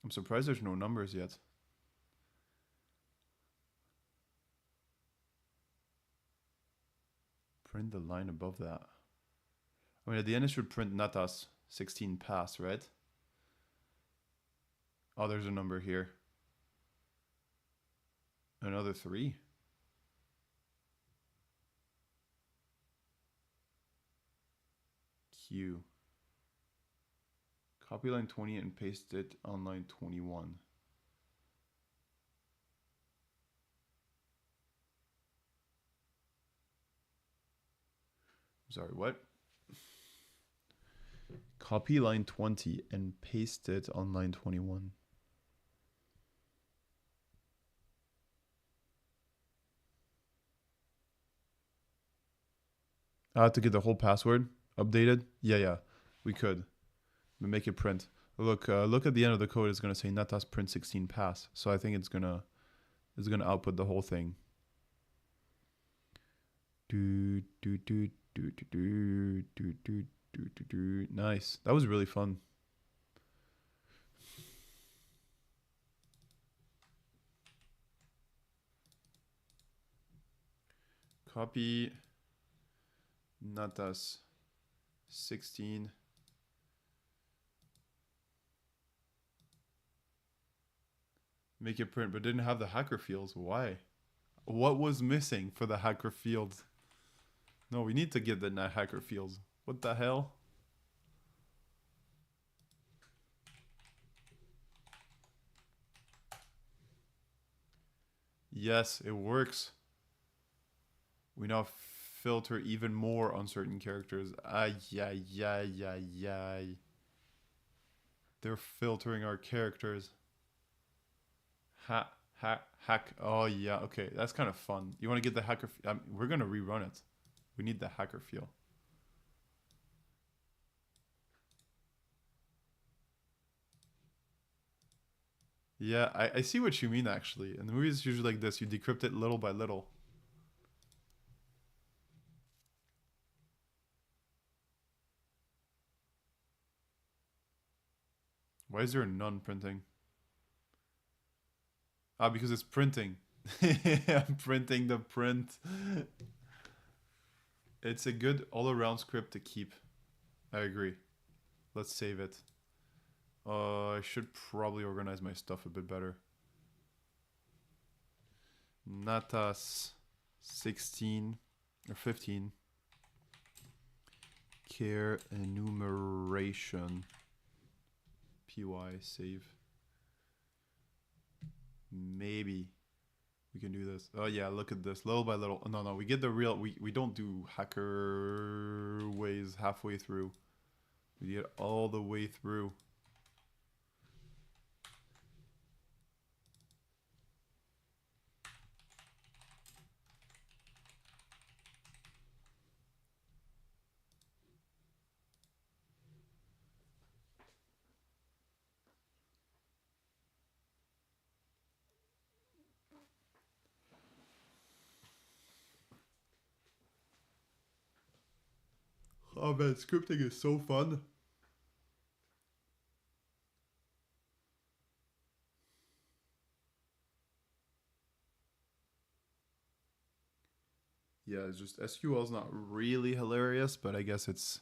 I'm surprised there's no numbers yet. Print the line above that. I mean, at the end it should print Natas 16 pass, right? Oh, there's a number here. Another 3. Q. Copy line 20 and paste it on line 21. Sorry, what? Copy line 20 and paste it on line 21. To get the whole password updated? Yeah, we could. But make it print. Look at the end of the code. It's gonna say Natas print 16 pass. So I think it's gonna output the whole thing. Nice. That was really fun. Copy Natas 16. Make it print, but didn't have the hacker fields. Why? What was missing for the hacker fields? No, we need to get the hacker fields. What the hell? Yes, it works. We now filter even more on certain characters. Ay. They're filtering our characters. Hack. Oh, yeah. Okay, that's kind of fun. You want to get the hacker... we're going to rerun it. We need the hacker feel. Yeah, I see what you mean, actually. In the movies, it's usually like this. You decrypt it little by little. Why is there none printing? Ah, because it's printing. I'm printing the print. It's a good all-around script to keep. I agree. Let's save it. I should probably organize my stuff a bit better. Natas 16 or 15. Care enumeration. PY save. maybe we can do this. Oh yeah, look at this, little by little. No, we get the real. We don't do hacker ways halfway through. We get all the way through. Oh man, scripting is so fun. Yeah, it's just SQL is not really hilarious, but I guess it's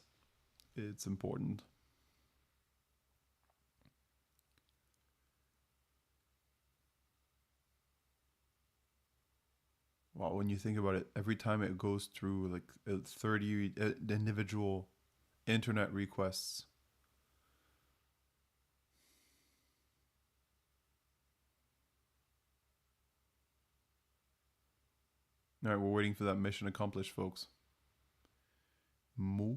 important. Wow, when you think about it, every time it goes through like 30 individual internet requests. All right, we're waiting for that mission accomplished, folks. Moo.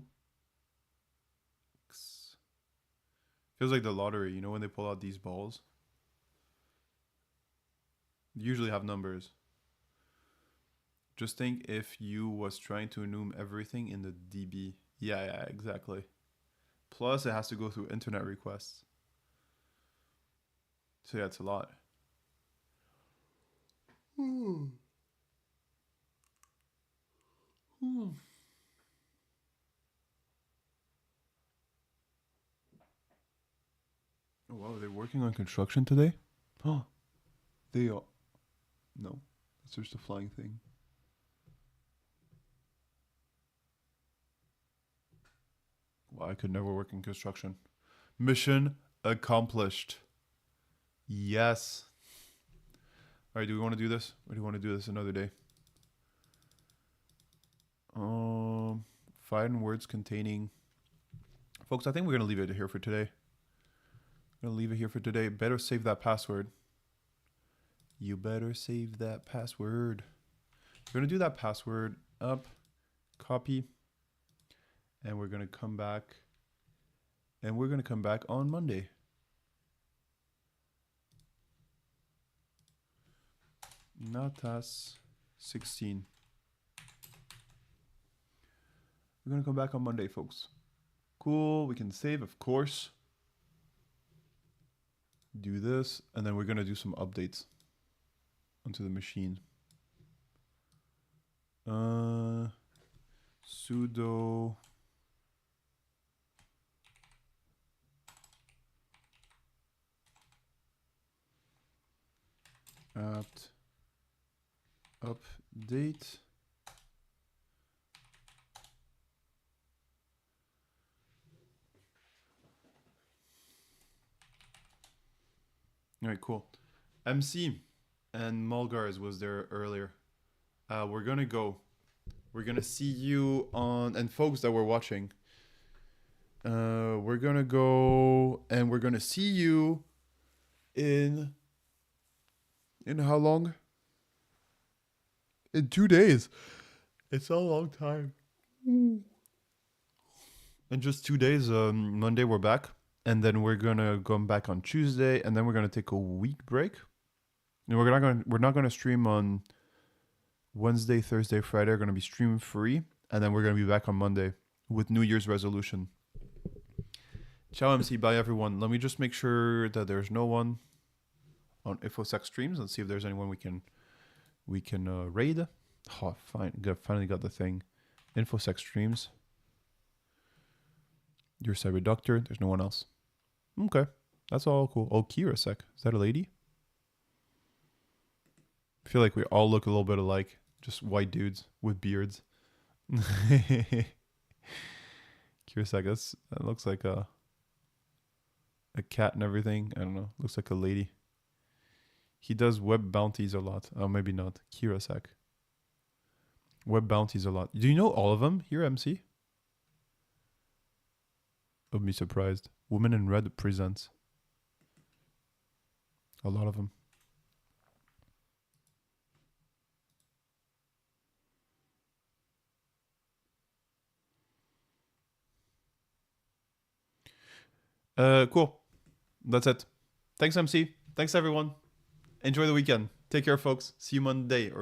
Feels like the lottery, you know, when they pull out these balls. They usually have numbers. Just think if you was trying to enum everything in the DB. Yeah, exactly. Plus, it has to go through internet requests. So yeah, it's a lot. Oh wow, they're working on construction today? Oh, they are. No, it's just a flying thing. Well, I could never work in construction. Mission accomplished. Yes. All right, do we want to do this? Or do you want to do this another day? Find words containing. Folks, I think we're going to leave it here for today. I'm going to leave it here for today. Better save that password. You better save that password. We're going to do that password up, copy, and we're going to come back. And we're going to come back on Monday. Natas 16. We're going to come back on Monday, folks. Cool. We can save, of course. Do this. And then we're going to do some updates onto the machine. Sudo apt update. All right, cool. MC and Mulgars was there earlier. We're gonna go. We're gonna see you on, and folks that were watching. We're gonna go and we're gonna see you in how long? In 2 days. It's a long time. In just 2 days, Monday we're back, and then we're gonna come back on Tuesday, and then we're gonna take a week break. And we're not gonna stream on Wednesday, Thursday, Friday. Are gonna be stream free, and then we're gonna be back on Monday with New Year's resolution. Ciao, MC. Bye, everyone. Let me just make sure that there's no one on InfoSec streams and see if there's anyone we can raid. Oh, fine. Finally got the thing. InfoSec streams. Your cyber doctor. There's no one else. Okay. That's all cool. Oh, Kira Sec. Is that a lady? I feel like we all look a little bit alike. Just white dudes with beards. Kira Sec. That looks like a cat and everything. I don't know. Looks like a lady. He does web bounties a lot. Oh, maybe not. Kira Sec. Web bounties a lot. Do you know all of them here, MC? I'd be surprised. Woman in Red presents. A lot of them. Cool. That's it. Thanks, MC. Thanks, everyone. Enjoy the weekend. Take care, folks. See you Monday.